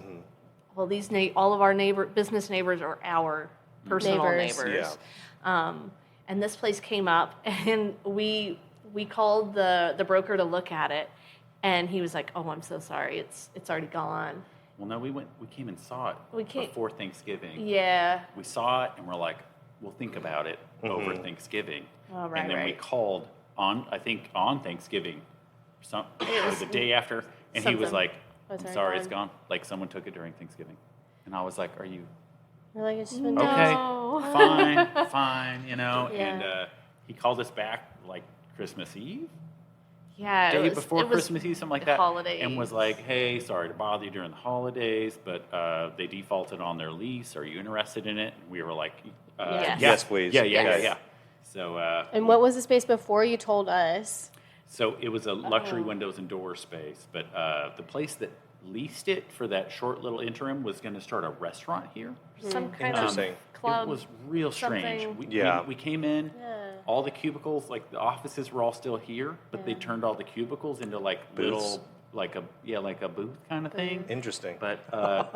well, all of our business neighbors are our personal neighbors. And this place came up, and we called the broker to look at it, and he was like, "Oh, I'm so sorry, it's already gone." Well, no, we came and saw it before Thanksgiving. Yeah. We saw it, and we're like, we'll think about it over Thanksgiving. Oh, right, and then we called on Thanksgiving, or the day after, and he was like, I'm sorry, it's gone. Like someone took it during Thanksgiving. And I was like, are you You're like, it's just been okay, fine, you know. And he called us back like Christmas Eve. Yeah, day before Christmas Eve, something like that. Holidays. And was like, hey, sorry to bother you during the holidays, but they defaulted on their lease. Are you interested in it? And we were like, yes, please. Yeah. So. And what was the space before you told us? So it was a luxury windows and doors space, but the place that leased it for that short little interim was going to start a restaurant here. Some kind of club. It was real strange. Something. We came in, all the cubicles, like the offices were all still here, but they turned all the cubicles into like Booths? little, like a booth kind of thing. Interesting. But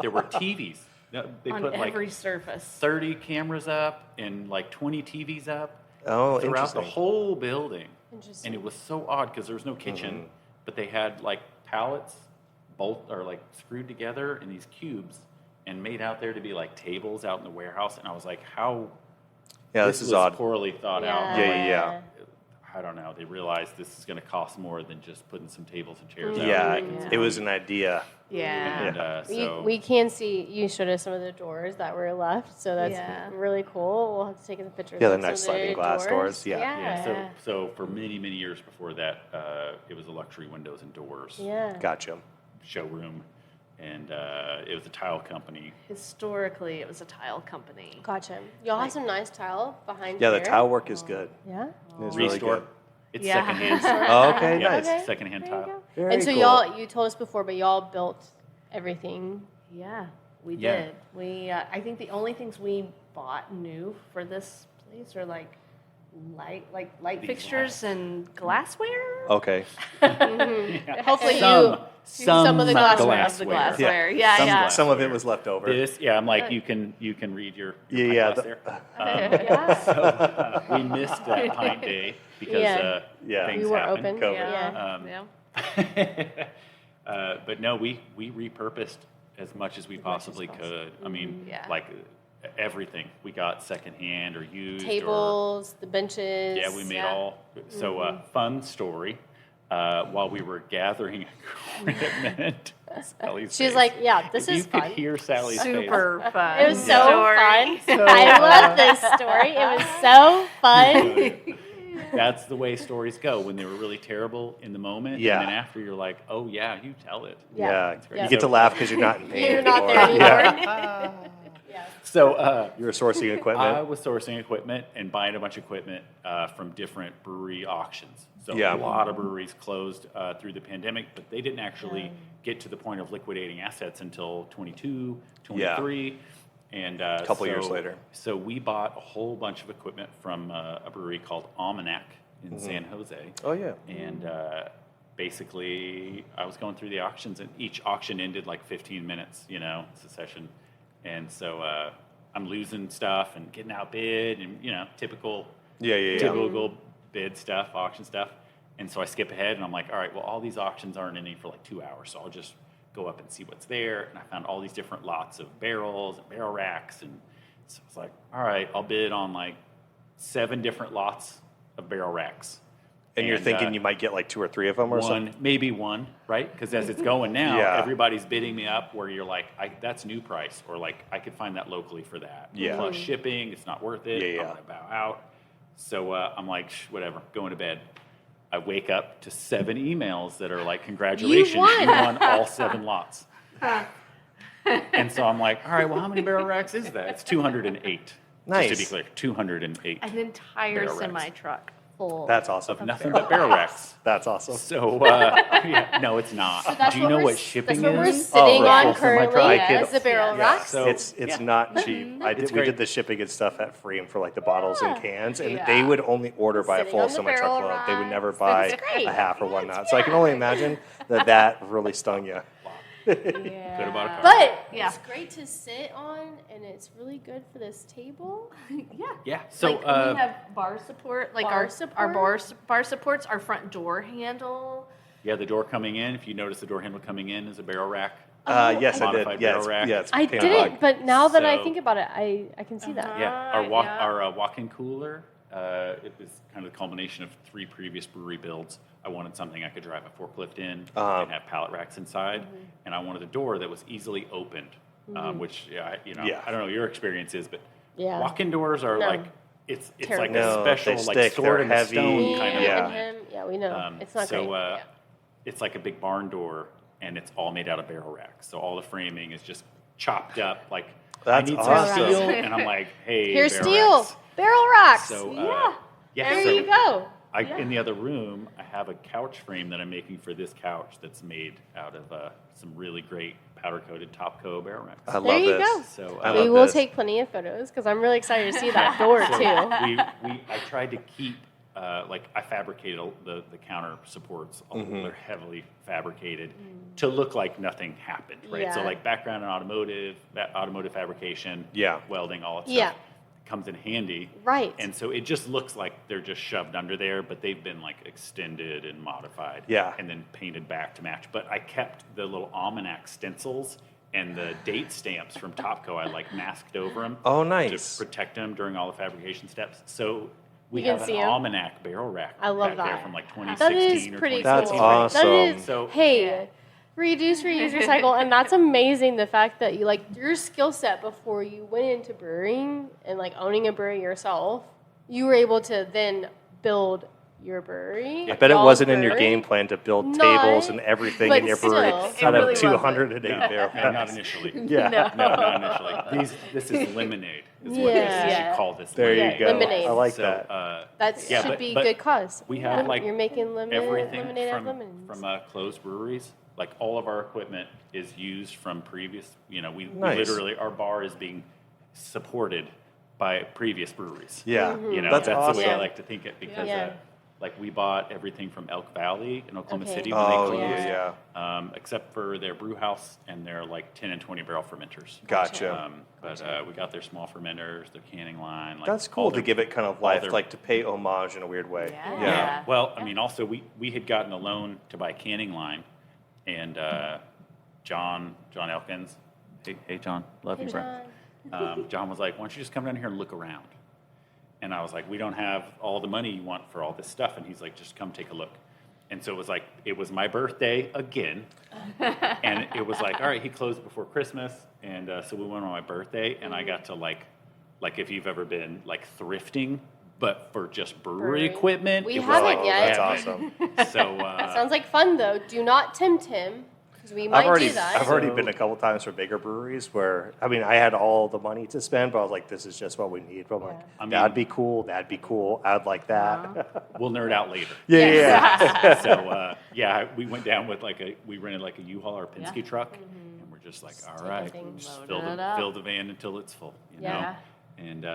there were TVs. They On put like every surface. 30 cameras up and like 20 TVs up Oh, throughout interesting. the whole building. Interesting. And it was so odd because there was no kitchen, but they had like pallets, like screwed together in these cubes and made out there to be like tables out in the warehouse. And I was like, how? Yeah, this is was odd. poorly thought out. Yeah. I don't know. They realized this is going to cost more than just putting some tables and chairs out. Yeah, Yeah. it was an idea. Yeah. And so We can see, you showed us some of the doors that were left, so that's Yeah. really cool. We'll have to take some pictures Yeah, of the some nice of sliding glass doors, yeah. yeah. So for many years before that, it was a luxury windows and doors Yeah. Gotcha. showroom, and it was a tile company. Historically, it was a tile company. Gotcha. Y'all have some nice tile behind Yeah, here. the tile work is good. Yeah. It's really Restore. good. It's Yeah. secondhand. Oh, okay, Yeah, nice. Okay. secondhand There you tile. go. Very And so cool. y'all, you told us before, but y'all built everything. Yeah, we Yeah. did. We I think the only things we bought new for this place are like light These fixtures and glassware. Okay. Hopefully some of the glassware. glassware. Of the glassware. Yeah. Yeah. Some of it was left over. I'm like, you can read your Yeah, pint yeah, glass there. We missed that pint day because Yeah. things We were happened. open. COVID. Yeah. But no, we repurposed as much as we possibly could. I mean, Yeah. like everything we got secondhand or used. Tables, the benches. Yeah, we made Yeah. all. So fun story. While we were gathering equipment, Sally's She was face. like, "Yeah, this If is you fun." could hear Sally's face. Super fun. It was so story. fun. I love this story. It was so fun. That's the way stories go when they were really terrible in the moment. Yeah. And then after you're like, oh yeah, you tell it. Yeah. Yeah. You get to laugh because you're not in pain You're not there anymore. anymore. Yeah. Yeah. So You were sourcing I equipment. was sourcing equipment and buying a bunch of equipment from different brewery auctions. So Yeah. a lot of breweries closed through the pandemic, but they didn't actually get to the point of liquidating assets until 22, 23. And A couple years later. So we bought a whole bunch of equipment from a brewery called Almanac in San Jose. Oh, yeah. And basically, I was going through the auctions, and each auction ended like 15 minutes, succession. And so I'm losing stuff and getting outbid, and typical typical bid stuff, auction stuff. And so I skip ahead, and I'm like, all right, well, all these auctions aren't ending for like 2 hours, so I'll just go up and see what's there. And I found all these different lots of barrels and barrel racks, and so it's like, all right, I'll bid on like 7 different lots of barrel racks. And you're thinking you might get like 2 or 3 of them or something? Maybe one, right? Because as it's going now, Yeah. everybody's bidding me up where you're like, that's new price, or like, I could find that locally for that. Yeah. Plus shipping, it's not worth it. Yeah, I'm yeah. going to bow out. So I'm like, whatever, going to bed. I wake up to 7 emails that are like, congratulations, you won all 7 lots. And so I'm like, all right, well, how many barrel racks is that? It's 208. Nice. Just to be clear, 208 An entire Barrel racks. semi truck full. That's awesome. of nothing but barrel racks. That's awesome. So, no, it's not. That's Do you know we're what s- shipping that's what we're is? sitting Oh, on right. currently I could- as the barrel Yeah. racks. So- It's not cheap. We great. did the shipping and stuff at Freem for like the bottles and cans, and Yeah. they would only order by a Sitting full on the semi barrel truckload. They would never racks. buy That's great. a half or Yeah, whatnot. that's So I can only imagine that really stung you. Could have bought a car. But Yeah. it's great to sit on, and it's really good for this table. Yeah. Yeah. So Like, we have bar support, like Bar our support? bar supports, our front door handle. yeah, the door coming in. If you notice, the door handle coming in is a barrel rack. Yes, I did. Modified Yeah, barrel rack. it's I painted didn't, black. but now that I So- think about it, I can see that. Yeah. yeah. Our walk-in cooler. It was kind of the culmination of 3 previous brewery builds. I wanted something I could drive a forklift in and have pallet racks inside, and I wanted a door that was easily opened. Which Yeah. I don't know what your experience is, but Yeah. walk-in doors are No. like it's Terrible. like No, a special they like stick, sword they're in the heavy. stone kind of Yeah. And him, yeah, we know. It's not so, great. It's like a big barn door, and it's all made out of barrel racks. So all the framing is just chopped up. Like That's I need awesome. some steel, and I'm like, hey, Here's barrel steel, racks. barrel racks. So yeah. yeah, There so you go. In the other room, I have a couch frame that I'm making for this couch that's made out of some really great powder-coated top-coat barrel racks. I love There you this. go. So We will take plenty of photos because I'm really excited to see that door too. I tried to keep, I fabricated the counter supports. They're heavily fabricated to look like nothing happened, right? So Yeah. like background in automotive fabrication, welding, all that stuff. Yeah. Comes in handy. Right. And so it just looks like they're just shoved under there, but they've been like extended and modified. Yeah. And then painted back to match. But I kept the little almanac stencils and the date stamps from Topco. I like masked over them. Oh, nice. To protect them during all the fabrication steps. So we You can have an see 'em? almanac barrel rack I love back there that. from like That 2016 is or pretty 2017. That's cool. awesome. That is, So- hey, reduce, reuse, recycle, and that's amazing. The fact that you like your skill set before you went into brewing and like owning a brewery yourself, you were able to then build your brewery. I bet it y'all's wasn't in your brewery. game plan to build Not, tables and everything in but your brewery still. out It of really 208 barrel No, not racks. initially. Yeah. No. No, not initially. This is lemonade. Is what this is. Yeah. You call this There you lemonade. go. Lemonade. I like So, that. That Yeah, should but- be but good cause. we have, like, you're making everything lemonade out of from lemons. closed breweries. Like all of our equipment is used from previous. We Nice. literally our bar is being supported by previous breweries. Yeah. That's That's the way I awesome. like to think it because Yeah. we bought everything from Elk Valley in Oklahoma Okay. City when Oh, they closed. yeah. Except for their brew house and their like 10 and 20 barrel fermenters. Gotcha. But we got their small fermenters, their canning line. Like That's all cool to their- give it kind of all life, their- like to pay homage in a weird way. Yeah. Yeah. Well, I mean, also we had gotten a loan to buy a canning line, and John Elkins, hey John, love you, bro. John was like, "Why don't you just come down here and look around?" And I was like, "We don't have all the money you want for all this stuff." And he's like, "Just come take a look." And so it was my birthday again, and it was like, all right, he closed before Christmas, and so we went on my birthday, and I got to like if you've ever been like thrifting, but for just brewery Brewery. equipment. We it was haven't like, yet. That's heaven. awesome. So That sounds like fun though. Do not tempt him because we might do that. I've already been a couple times for bigger breweries where, I mean, I had all the money to spend, but I was like, this is just what we need. But I'm like, I mean- that'd be cool. I'd like that. we'll nerd out later. Yeah. So we went down with we rented like a U-Haul or a Penske truck, and we're just like, all right, things. we'll just Loading it up. fill the van until it's full, Yeah. And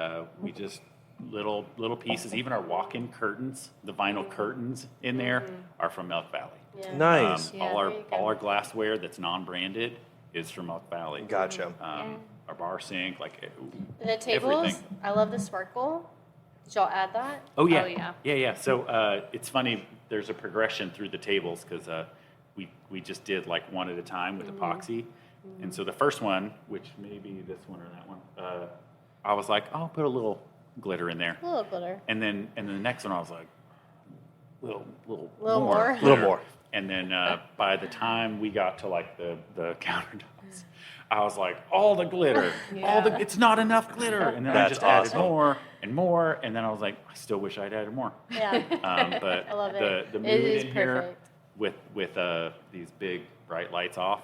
we just little pieces. Even our walk-in curtains, the vinyl curtains in there are from Elk Valley. Yeah. Nice. Yeah, all there you go. our glassware that's non-branded is from Elk Valley. Gotcha. Our bar sink, And the tables, everything. I love the sparkle. Did y'all add that? Oh yeah, Oh, yeah. yeah. So it's funny. There's a progression through the tables because we just did like one at a time with epoxy, and so the first one, which may be this one or that one, I was like, I'll put a little glitter in there, A little glitter. and then the next one I was like, little Little more, more. Little glitter. more. And then by the time we got to like the countertops, I was like, all the glitter, it's not enough glitter. And then I That's just awesome. added more and more, and then I was like, I still wish I'd added more. Yeah. But I love it. the mood It is in here perfect. with these big bright lights off,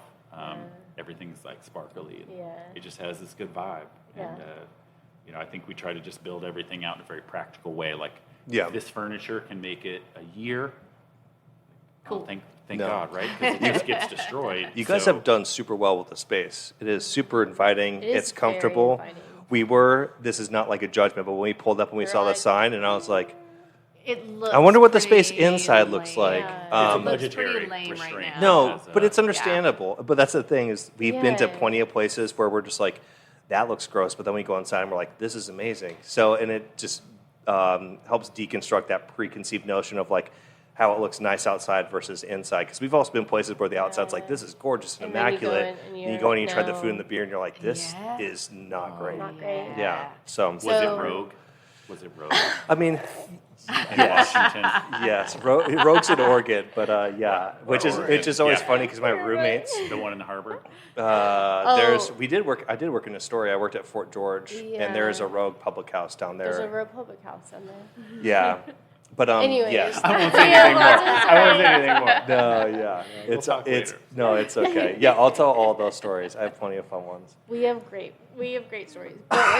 everything's like sparkly, and Yeah. it just has this good vibe. Yeah. And I think we try to just build everything out in a very practical way. Like, Yeah. if this furniture can make it a year. Cool. Thank No. God, right? Because it just gets destroyed. You guys So- have done super well with the space. It is super inviting. It is It's comfortable. very inviting. This is not like a judgment, but when we pulled up and we saw the Right. sign, and I was like, It looks I wonder what the space pretty inside looks lame. like. Yeah. It's a Looks budgetary pretty lame right restraint. now. no, As, but it's understandable. But that's the thing is we've been to Yeah. plenty of places where we're just like, that looks gross, but then we go inside and we're like, this is amazing. So, and it just helps deconstruct that preconceived notion of like how it looks nice outside versus inside. Because we've also been places where the outside's like, this is gorgeous and And then you go immaculate. in and And you you're go in and you like, try the no. food and the beer and you're like, this Yeah. is not great. Not great. Yeah. So, Was So- it Rogue? Was it Rogue I mean, in Washington? yes, Rogue's in Oregon, but yeah, which is always Yeah. funny because my roommates. The one in the harbor? I did work in Astoria. I worked at Fort George, and there is a Yeah. Rogue Public House down there. There's a Republic House in there. Yeah, but Anyways. yes. I won't say anything more. I won't say anything more. No, yeah, it's talk it's later. no, it's okay. Yeah, I'll tell all those stories. I have plenty of fun ones. We have great stories, but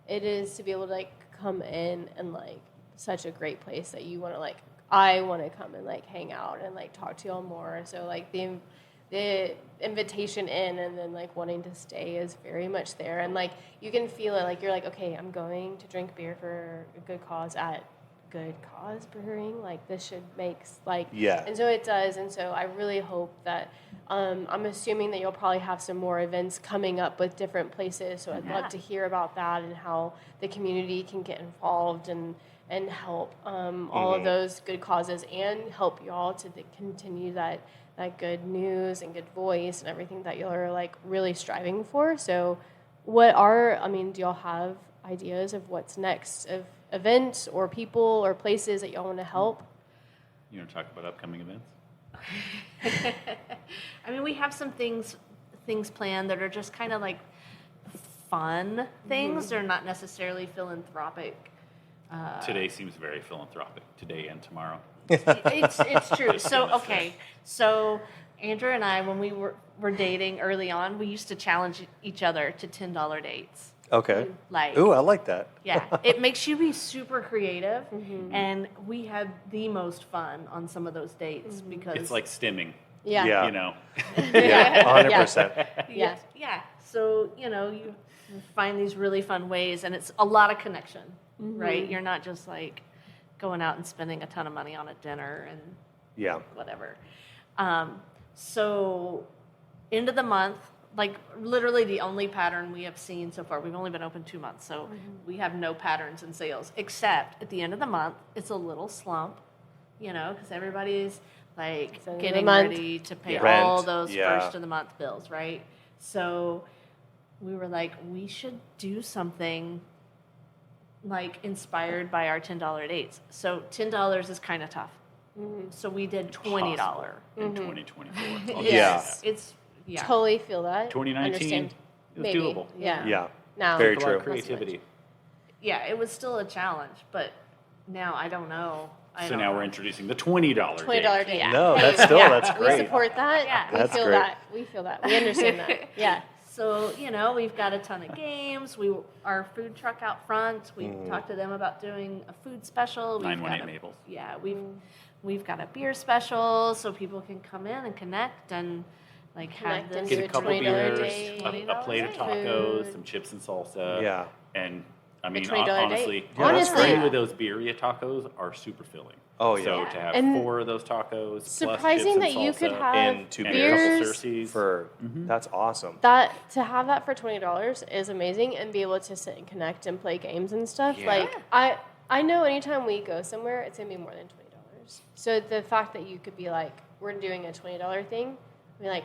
it is to be able to like come in and like such a great place that you want to like. I want to come and like hang out and like talk to y'all more. So like the invitation in and then like wanting to stay is very much there, and like you can feel it. Like you're like, okay, I'm going to drink beer for a good cause at Good Cause Brewing. Like this should make like and so it does. And so I really hope that I'm assuming that you'll probably have some more events coming up with different places. So I'd love to hear about that and how the community can get involved and help all of those good causes and help y'all to continue that good news and good voice and everything that y'all are like really striving for. So do y'all have ideas of what's next, of events or people or places that y'all want to help? You want to talk about upcoming events? I mean, we have some things planned that are just kind of like fun things. They're not necessarily philanthropic. Today seems very philanthropic. Today and tomorrow. It's true. So Andrew and I, when we were dating early on, we used to challenge each other to $10 dates. Okay. Like, ooh, I like that. Yeah, it makes you be super creative, and we had the most fun on some of those dates because It's like stimming. Yeah. You know. Yeah, 100%. Yeah. Yeah. So you find these really fun ways, and it's a lot of connection, right? You're not just like going out and spending a ton of money on a dinner and whatever. So end of the month, like literally the only pattern we have seen so far, we've only been open 2 months, so we have no patterns in sales, except at the end of the month, it's a little slump, because everybody's like getting ready to pay all those first of the month bills, right? So we were like, we should do something like inspired by our $10 dates. So $10 is kind of tough. So we did $20 in 2024. It's Totally feel that. 2019, Understand. it was Maybe. doable. Yeah. Now, Very A lot true. of creativity. Yeah, it was still a challenge, but now I don't know. So now we're introducing the $20 $20 date. No, that's We great. support that. Yeah. We That's feel great. that. We feel that. We understand that. Yeah. So, we've got a ton of games. Our food truck out front, we talked to them about doing a food special. 918 Maples. Yeah, we've got a beer special so people can come in and connect and like have Connect and this do Get a couple $20 beers, date. a plate of $20 tacos, Food. some chips and salsa. Yeah. And I mean, $20 honestly, date. Yeah, that's Honestly. 3 of those birria tacos are super filling. Oh, yeah. So to have And 4 of those tacos, surprising plus chips that you and could salsa, have And 2 and beers a couple beers Cersei's. for that's awesome. that to have that for $20 is amazing, and be able to sit and connect and play games and stuff. Yeah. Like I know anytime we go somewhere, it's gonna be more than $20. So the fact that you could be like, we're doing a $20 thing, be like,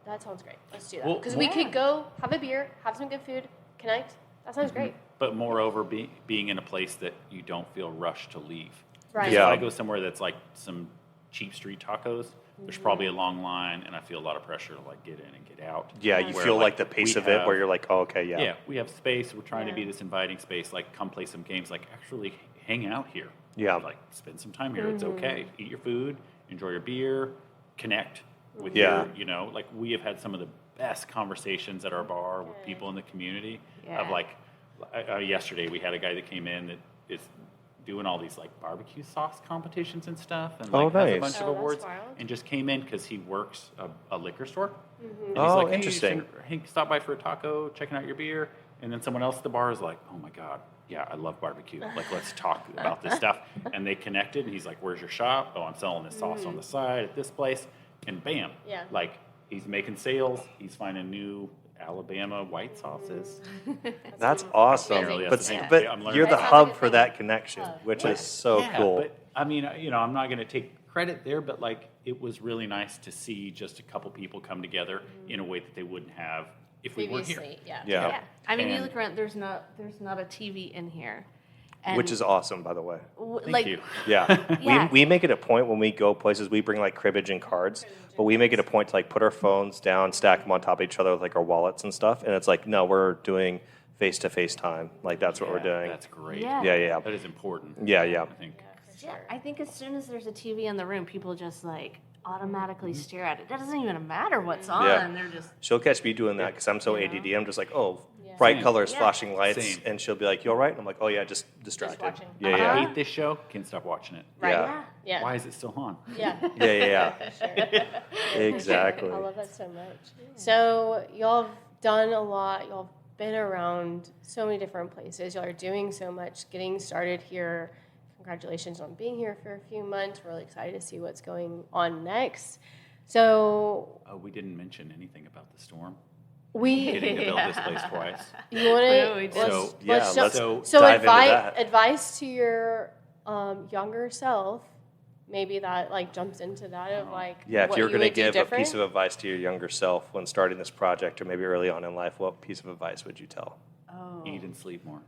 that sounds great. Let's do that Well, because we could go have a beer, have some good food, connect. That sounds great. But moreover, being in a place that you don't feel rushed to leave. Right. Because Yeah. if I go somewhere that's like some cheap street tacos, there's probably a long line, and I feel a lot of pressure to like get in and get out. Yeah, you Where, feel like the pace we of it have- where you're like, oh, okay, yeah. Yeah, we have space. We're trying to be Yeah. this inviting space. Like, come play some games. Like, actually hang out here. Yeah. Like, spend some time here. It's okay. Eat your food. Enjoy your beer. Connect with Yeah. your, like, we have had some of the best conversations at our bar with people in the community. Yeah. Of like, yesterday we had a guy that came in that is doing all these like barbecue sauce competitions and stuff, and like has a nice. bunch Oh, of that's awards, wild. and just came in because he works a liquor store. And he's Oh, like, hey, interesting. Hey, stop by for a taco, checking out your beer. And then someone else at the bar is like, oh my God, yeah, I love barbecue. Like, let's talk about this stuff. And they connected, and he's like, where's your shop? Oh, I'm selling this sauce on the side at this place. And bam, Yeah. like he's making sales. He's finding new Alabama white sauces. That's awesome. Apparently But, that's the thing. but Yeah, I'm learning you're the That sounds hub like a for thing. that connection, which is so Yeah, cool. But I mean, I'm not going to take credit there, but like it was really nice to see just a couple people come together in a way that they wouldn't have if we were here. Previously, yeah. Yeah. I mean, you And- look around. There's not a TV in here, and Which is awesome, by the way. Thank you. Yeah. Yeah. We make it a point when we go places, we bring like cribbage and cards, but we make it a point to like put our phones down, stack them on top of each other with like our wallets and stuff. And it's like, no, we're doing face-to-face time. Like that's what we're doing. That's great. Yeah. Yeah. That is important. Yeah. I think. Yeah, I think as soon as there's a TV in the room, people just like automatically stare at it. It doesn't even matter what's on. Yeah. They're just She'll catch me doing that because I'm so ADD. I'm just like, oh, bright Same. colors, Yeah. flashing lights, Same. and she'll be like, "You all right?" And I'm like, "Oh yeah, just distracted." watching. Yeah, I yeah, hate this show. Can't stop watching it. Right. yeah, Yeah. Why is it still on? Yeah. yeah. Sure. Exactly. I love that so much. So y'all have done a lot. Y'all have been around so many different places. Y'all are doing so much, getting started here. Congratulations on being here for a few months. We're really excited to see what's going on next. So Oh, we didn't mention anything about the storm. we Getting to build this place twice. you want Yeah, we to did. So, yeah, let's so dive into that. advice to your younger self. Maybe that like jumps into that of like Yeah, if what you were going to would do give a different. piece of advice to your younger self when starting this project, or maybe early on in life, what piece of advice would you tell? Oh. Eat and sleep more.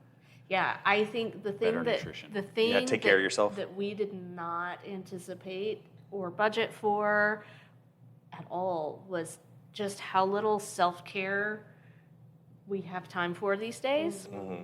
Yeah, I think the thing Better that nutrition. the thing Yeah, take care of yourself. that we did not anticipate or budget for at all was just how little self-care we have time for these days. Mm-hmm.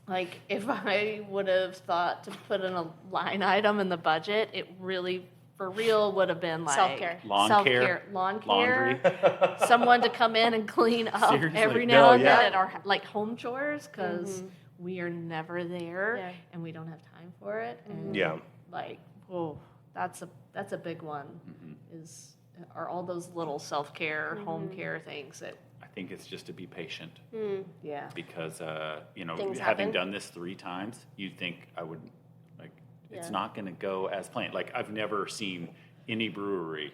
Like if I would have thought to put in a line item in the budget, it really for real would have been like Self-care. Lawn care, lawn laundry. care, someone to come in and clean up Seriously? every No, now and yeah. then at our like home chores because we are never there Yeah. and we don't have time for it. And Yeah. like, oh, that's a big one. Are all those little self care, home care things that I think it's just to be patient yeah. because, Things having happen. done this 3 times, you'd think I would, like, it's Yeah. not going to go as planned. Like, I've never seen any brewery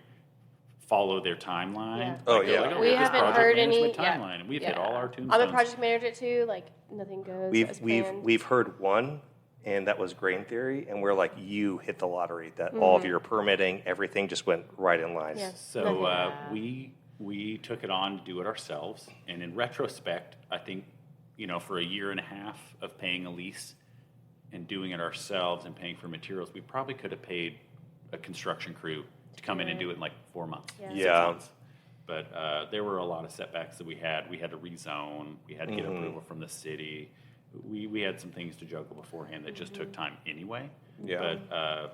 follow their timeline. Yeah. Like, Oh, they're yeah. like, We here's this haven't project heard any- management yeah. timeline, and we've Yeah. hit all our tombstones. I'm a project manager too. Like nothing goes as planned. We've heard one, and that was Grain Theory, and we're like, you hit the lottery. That all of your permitting, everything just went right in line. Yeah. So Nothing. we took it on to do it ourselves, and in retrospect, I think for a year and a half of paying a lease and doing it ourselves and paying for materials, we probably could have paid a construction crew to come in and do it in like 4 months, Yeah. 6 Yeah. months. But there were a lot of setbacks that we had. We had to rezone. We had to get approval from the city. We had some things to juggle beforehand that just took time anyway. Yeah. But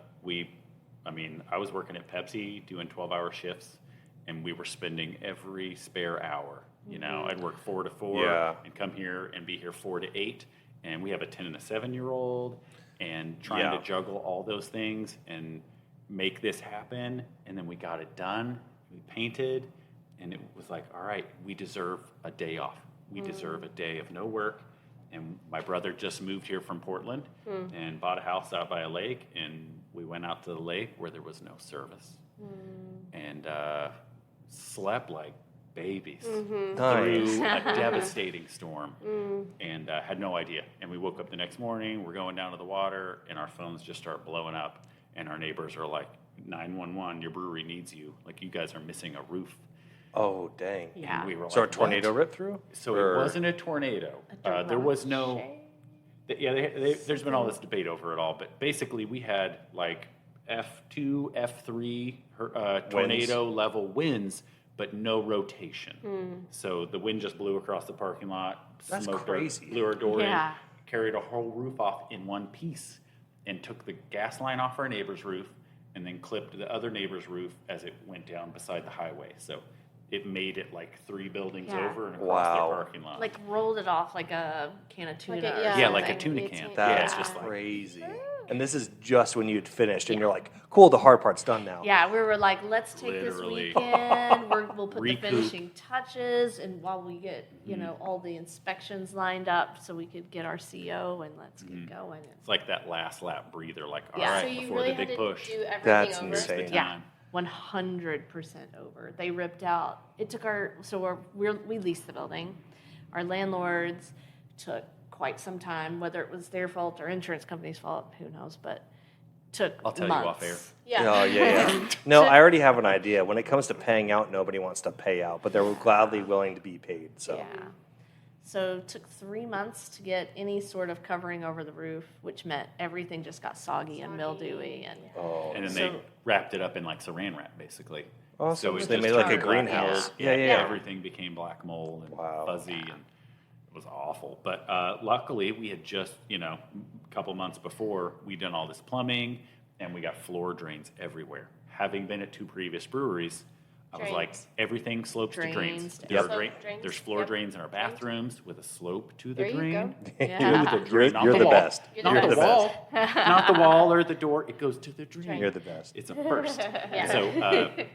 I was working at Pepsi doing 12-hour shifts, and we were spending every spare hour. I'd work 4 to 4 Yeah. and come here and be here 4 to 8. And we have a 10 and a 7-year-old, and trying Yeah. to juggle all those things and make this happen. And then we got it done. We painted, and it was like, all right, we deserve a day off. We deserve a day of no work. And my brother just moved here from Portland and bought a house out by a lake, and we went out to the lake where there was no service and slept like babies through Nice. a devastating storm and had no idea. And we woke up the next morning, we're going down to the water, and our phones just start blowing up, and our neighbors are like, 911, your brewery needs you. Like, you guys are missing a roof. Oh, dang. Yeah. And we were So a like, tornado "What?" ripped through? So Or- it wasn't a tornado. There was no. There's been all this debate over it all, but basically we had like F2, F3 tornado level winds, but no rotation. So the wind just blew across the parking lot, That's smoked crazy. blew our door Yeah. in, carried a whole roof off in one piece, and took the gas line off our neighbor's roof, and then clipped the other neighbor's roof as it went down beside the highway. So it made it like 3 buildings Yeah. over and across Wow. their parking lot. Like rolled it off like a can of tuna. Like a- or yeah. Yeah, like a something. tuna It's- can. That's Yeah, it's just like crazy. And this is just when you'd finished, and you're like, cool, the hard part's done now. Yeah, we were like, let's take Literally. this weekend. We'll put the Recoup. finishing touches, and while we get all the inspections lined up, so we could get our CO and let's get going. it's like that last lap breather. Like, all Yeah. right, So you before really the big had push. to do everything That's over. insane. Here's the Yeah, time. 100% over. They ripped out. It took we leased the building. Our landlords took quite some time, whether it was their fault or insurance company's fault, who knows, but took I'll tell months. you off air. Yeah. Oh, yeah. No, I already have an idea. When it comes to paying out, nobody wants to pay out, but they're gladly willing to be paid. So Yeah. So it took 3 months to get any sort of covering over the roof, which meant everything just got soggy and mildewy. And Oh, And then So- they wrapped it up in like saran wrap, basically. Awesome. So it So they just made like a turned black greenhouse. mold. Yeah, yeah. Everything became black mold and Wow. fuzzy, and it was awful. But luckily, we had just, a couple months before, we'd done all this plumbing, and we got floor drains everywhere. Having been at 2 previous breweries, I was like, everything slopes to drains. Yep. There's floor drains in our bathrooms with a slope to the There you drain. go. Yeah. To the drain, not You're the wall. best. You're Not the the best. wall. Not the wall or the door. It goes to the drain. You're the best. It's a first. Yeah. So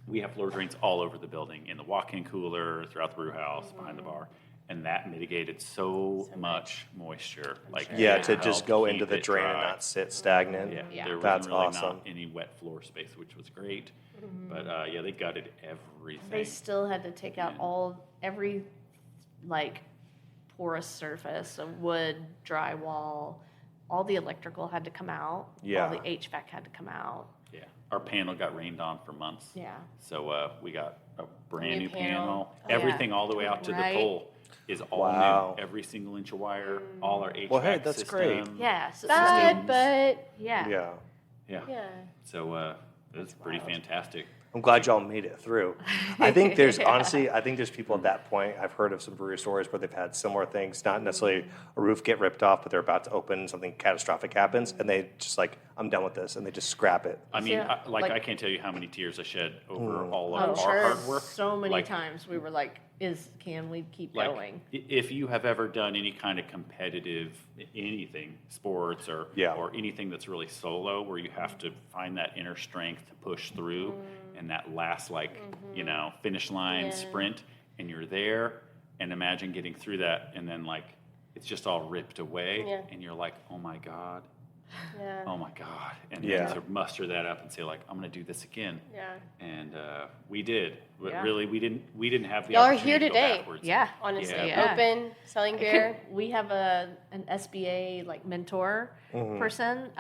we have floor drains all over the building, in the walk-in cooler, throughout the brew house, behind the bar. And that mitigated so much moisture. Like Yeah, it to just helped go keep into the it drain dry. and not sit stagnant. Yeah, Yeah. there That's wasn't really awesome. not any wet floor space, which was great. But yeah, they gutted everything. They still had to take out every like porous surface of wood, drywall. All the electrical had to come out. Yeah. All the HVAC had to come out. Yeah, our panel got rained on for months. Yeah. So we got a brand New new panel. panel. Oh, yeah. Everything all the way out to Right. the pole is all Wow. new. Every single inch of wire, all our HVAC Well, hey, that's great. system. Yeah. So, Bad, but yeah. Yeah. Yeah. yeah. So it was pretty fantastic. I'm glad y'all made it through. I think there's honestly, I think there's people at that point. I've heard of some brewery stories where they've had similar things, not necessarily a roof get ripped off, but they're about to open, something catastrophic happens, and they just like, I'm done with this, and they just scrap it. I mean, Yeah, I can't tell you how many tears I shed over all I'm of sure our hard work. so many Like, times we were like, can we keep like, going? if you have ever done any kind of competitive anything, sports or Yeah. or anything that's really solo, where you have to find that inner strength to push through, and that last finish line Yeah. sprint, and you're there, and imagine getting through that, and then like it's just all ripped away, Yeah. and you're like, oh my god, Yeah. oh my god, and Yeah. then to muster that up and say like, I'm gonna do this again. Yeah. And we did. But Yeah. really, we didn't have the Y'all are opportunity here to go today. backwards. Yeah. Honestly, Yeah. open, selling beer. We have an SBA like mentor person,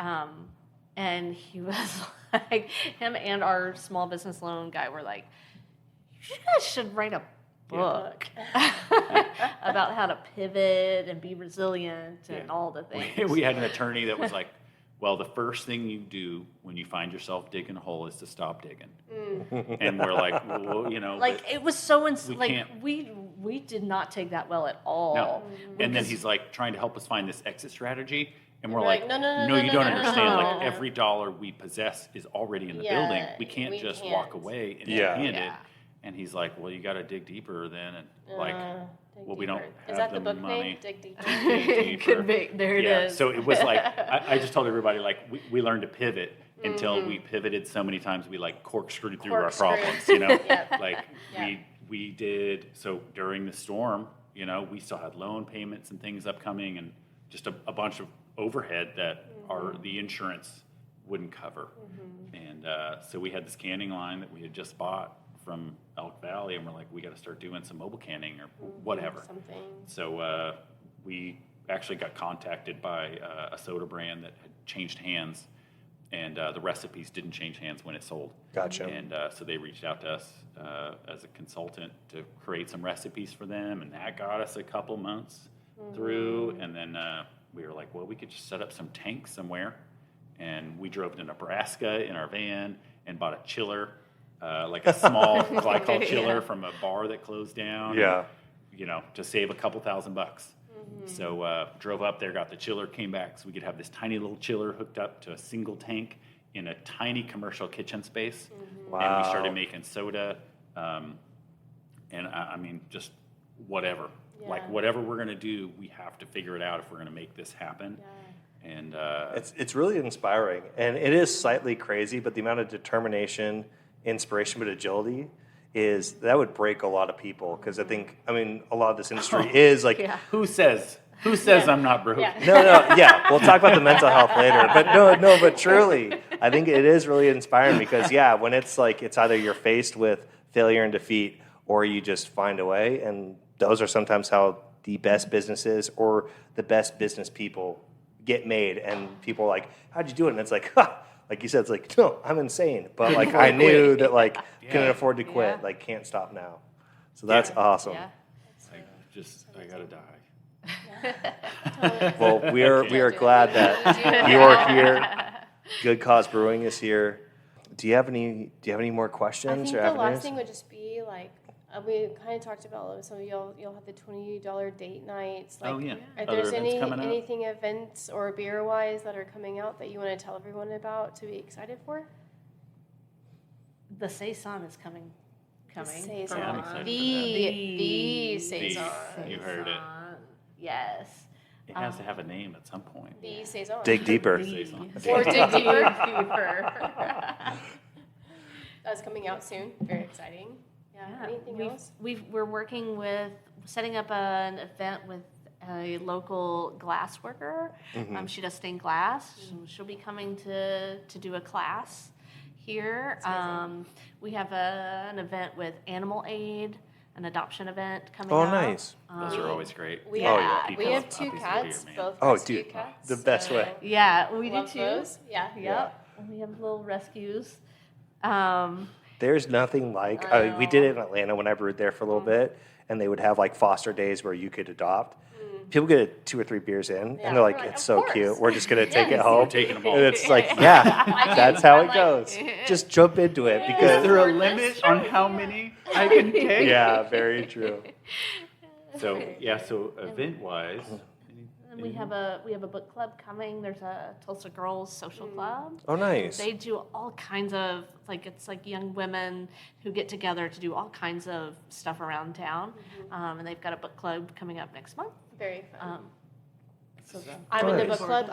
and he was like, him and our small business loan guy were like, you guys should write a book about how to pivot and be resilient and all the things. We had an attorney that was like, well, the first thing you do when you find yourself digging a hole is to stop digging. And we're like, well, Like but it was so we like can't- we did not take that well at all. no. And then he's like trying to help us find this exit strategy. And we're We're like, like, no, you no, don't no, understand. no. Like every dollar we possess is already in the building. We can't just walk away and Yeah. hand Yeah. it. And he's like, well, you got to dig deeper then. And like, Dig well, we don't deeper. have Is that the the book money. name? Dig deeper. Dig Could be. There it is. So it was like I just told everybody like we learned to pivot until we pivoted so many times we like corkscrewed through our Corkscrew. problems. Yep. Like Yep. we did. So during the storm, we still had loan payments and things upcoming, and just a bunch of overhead that the insurance wouldn't cover. And so we had this canning line that we had just bought from Elk Valley, and we're like, we got to start doing some mobile canning or whatever. Something. So we actually got contacted by a soda brand that had changed hands, and the recipes didn't change hands when it sold. Gotcha. And so they reached out to us as a consultant to create some recipes for them, and that got us a couple months through. And then we were like, well, we could just set up some tanks somewhere. And we drove to Nebraska in our van and bought a chiller, like a small glycol chiller from a bar that closed down. Yeah. To save a couple $1,000. So drove up there, got the chiller, came back so we could have this tiny little chiller hooked up to a single tank in a tiny commercial kitchen space. Wow. And we started making soda. And I mean, just whatever. Yeah. Like whatever we're going to do, we have to figure it out if we're going to make this happen. Yeah. And It's really inspiring, and it is slightly crazy, but the amount of determination, inspiration, but agility that would break a lot of people, because I mean, a lot of this industry is like, Yeah. who says I'm not broke? Yeah. no, yeah, we'll talk about the mental health later, but no, but truly, I think it is really inspiring because, yeah, when it's like, it's either you're faced with failure and defeat, or you just find a way, and those are sometimes how the best businesses or the best business people get made, and people are like, how'd you do it? And it's like, like you said, it's like, no, I'm insane, but like I knew that like couldn't afford to quit, Yeah. like can't stop now. So that's awesome. Yeah. I gotta die. Well, we are glad that you are here. Good Cause Brewing is here. Do you have any more I questions think or the avenues? last thing would just be like, we kind of talked about some of y'all have the $20 date nights. Like, Oh, yeah. If Other there's events coming up? anything events or beer wise that are coming out that you want to tell everyone about to be excited for? The Saison is coming coming. Saison. Yeah, I'm excited The Saison. You heard it. Yes. It has to have a name at some point. The Saison. Dig deeper. Or dig deeper. deeper. That's coming out soon. Very exciting. Yeah. Anything else? We're working with setting up an event with a local glass worker. She does stained glass. She'll be coming to do a class here. We have an event with Animal Aid, an adoption event coming up. Oh, nice. Those are always great. We Oh, have, yeah. we have Puppies 2 are cats, here, man. both Oh, rescue dude, cats. the best so way. Yeah, we do love too. those. Yeah. Yep. We have little rescues. There's nothing like we did it in Atlanta when I brewed there for a little bit, and they would have like foster days where you could adopt. People get 2 or 3 beers in, Yeah. and they're like, We're like, "It's of so course. cute. We're just gonna take it Yes. home." We're taking them all. And it's like, yeah, that's how it goes. Just jump into it Is because there a limit on how many I can take? yeah, very true. So event-wise, And we have a book club coming. There's a Tulsa Girls Social Club. Oh, nice. They do all kinds of it's like young women who get together to do all kinds of stuff around town. And they've got a book club coming up next month. Very fun. I'm in the Nice. book club.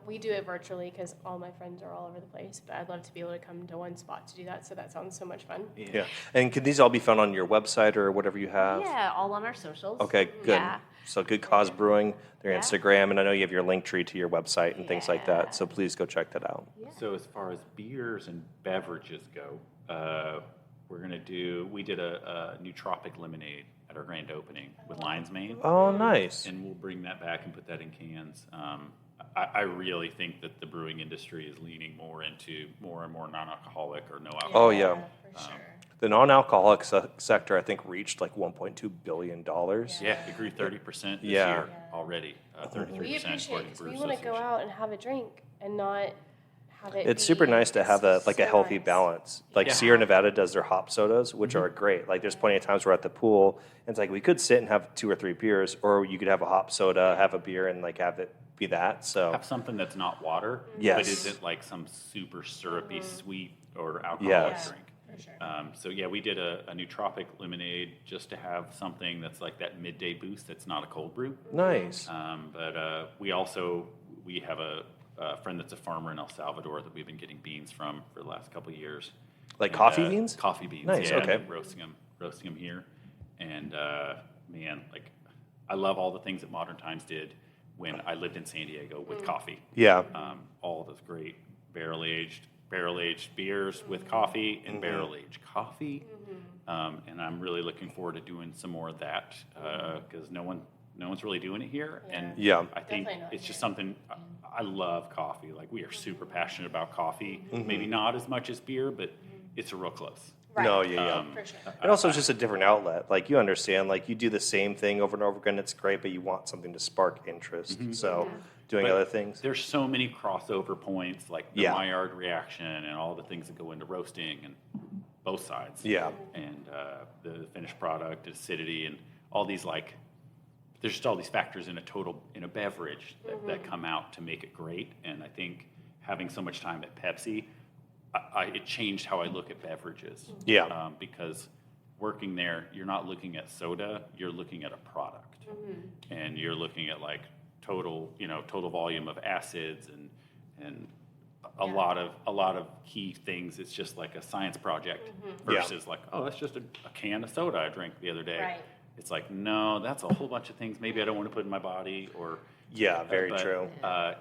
We do it virtually because all my friends are all over the place, but I'd love to be able to come to one spot to do that. So that sounds so much fun. Yeah. And can these all be found on your website or whatever you have? Yeah, all on our socials. Okay, good. Yeah. So Good Cause Brewing, their Yeah. Instagram, and I know you have your link tree to your website and things like Yeah. that. So please go check that out. So as far as beers and beverages go, we did a nootropic lemonade at our grand opening with Lion's Mane, Oh, nice. and we'll bring that back and put that in cans. I really think that the brewing industry is leaning more into more and more non-alcoholic or no alcohol. Oh, yeah. For sure. The non-alcoholic sector, I think, reached like $1.2 billion. Yeah, it grew 30% this Yeah. year already. 33% We appreciate it according to because Brew we want to go Association. out and have a drink and not have it. It's be super nice to have a so healthy nice. balance. Like Yeah. Sierra Nevada does their hop sodas, which are great. Like there's plenty of times we're at the pool, and it's like we could sit and have 2 or 3 beers, or you could have a hop soda, have a beer, and like have it be that. So Have something that's not water, Yes. but isn't like some super syrupy, sweet or alcoholic Yes. drink. For sure. So yeah, we did a nootropic lemonade just to have something that's like that midday boost that's not a cold brew. nice. But we have a friend that's a farmer in El Salvador that we've been getting beans from for the last couple of years. Like And, coffee beans? Coffee beans. Nice, Yeah, okay. roasting them here, and man, like I love all the things that Modern Times did when I lived in San Diego with coffee. Yeah. All those great barrel aged beers with coffee and barrel aged coffee. And I'm really looking forward to doing some more of that because no one's really doing it here. And Yeah. I think Definitely not it's just something I love coffee. Like we are super passionate about coffee. Maybe not as much as beer, but it's real close. Right. No, yeah. For sure. And also it's just a different outlet. Like you understand, like you do the same thing over and over again, it's great, but you want something to spark interest. So doing But other things. There's so many crossover points, like the Yeah. Maillard reaction and all the things that go into roasting and both sides. Yeah. And the finished product, acidity, and all these there's just all these factors in a beverage that come out to make it great. And I think having so much time at Pepsi, it changed how I look at beverages. Yeah. Because working there, you're not looking at soda, you're looking at a product, and you're looking at total volume of acids and a lot of key things. It's just like a science project versus that's just a can of soda I drank the other day. Right. It's like, no, that's a whole bunch of things maybe I don't want to put in my body or. Yeah, very But, true.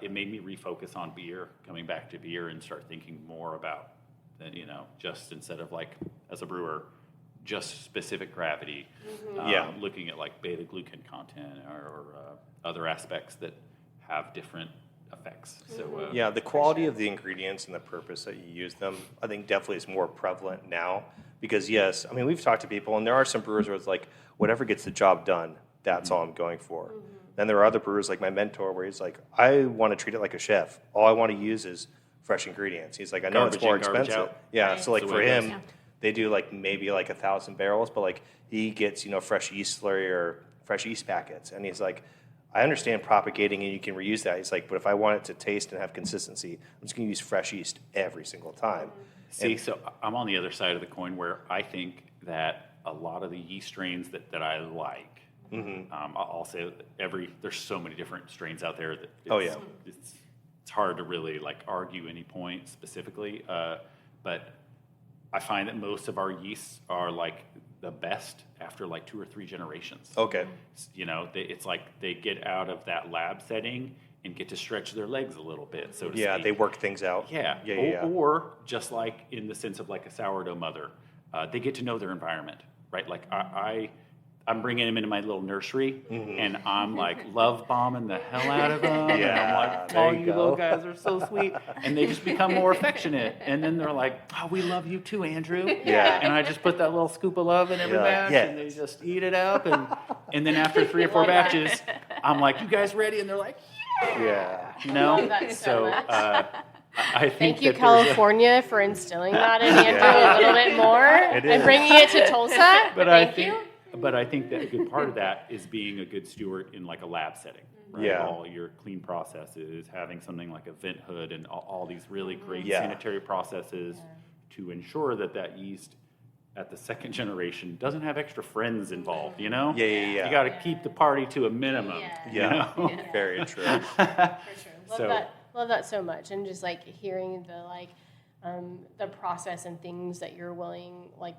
It made me refocus on beer, coming back to beer and start thinking more about that, just instead of as a brewer, just specific gravity, Yeah. looking at beta glucan content or other aspects that have different effects. So Yeah, the quality of the ingredients and the purpose that you use them, I think definitely is more prevalent now. Because yes, I mean we've talked to people, and there are some brewers where it's like whatever gets the job done, that's all I'm going for. Then there are other brewers like my mentor where he's like, I want to treat it like a chef. All I want to use is fresh ingredients. He's like, I know Garbage it's more in, garbage expensive. out. Yeah, Right. so like That's for the way it him, goes. they do maybe 1,000 barrels, but he gets fresh yeast slurry or fresh yeast packets, and he's like, I understand propagating and you can reuse that. He's like, but if I want it to taste and have consistency, I'm just going to use fresh yeast every single time. See, so I'm on the other side of the coin where I think that a lot of the yeast strains that I like, I'll say there's so many different strains out there that it's hard to really like argue any point specifically, but I find that most of our yeasts are like the best after like 2 or 3 generations. Okay. You know, it's like they get out of that lab setting and get to stretch their legs a little bit, so to speak. Yeah, they work things out. Yeah. Or just like in the sense of like a sourdough mother, they get to know their environment, right? Like I'm bringing them into my little nursery, and I'm like love bombing the hell out of them. And I'm like, oh, you little guys are so sweet. And they just become more affectionate. And then they're like, oh, we love you too, Andrew. Yeah. And I just put that little scoop of love in every batch, and they just eat it up. And then after 3 or 4 batches, I'm like, you guys ready? And they're like, Yeah. you know? Love that so much. I think Thank you, that California, for instilling that in Andrew a little bit more and bringing it to Tulsa. But I think that a good part of that is being a good steward in like a lab setting. Right? Yeah. All your clean processes, having something like a vent hood and all these really great sanitary processes to ensure that yeast at the second generation doesn't have extra friends involved, you know? Yeah. You got to keep the party to a minimum. Yeah. You know? Very true. For sure. So- Love that so much. And just like hearing the process and things that y'all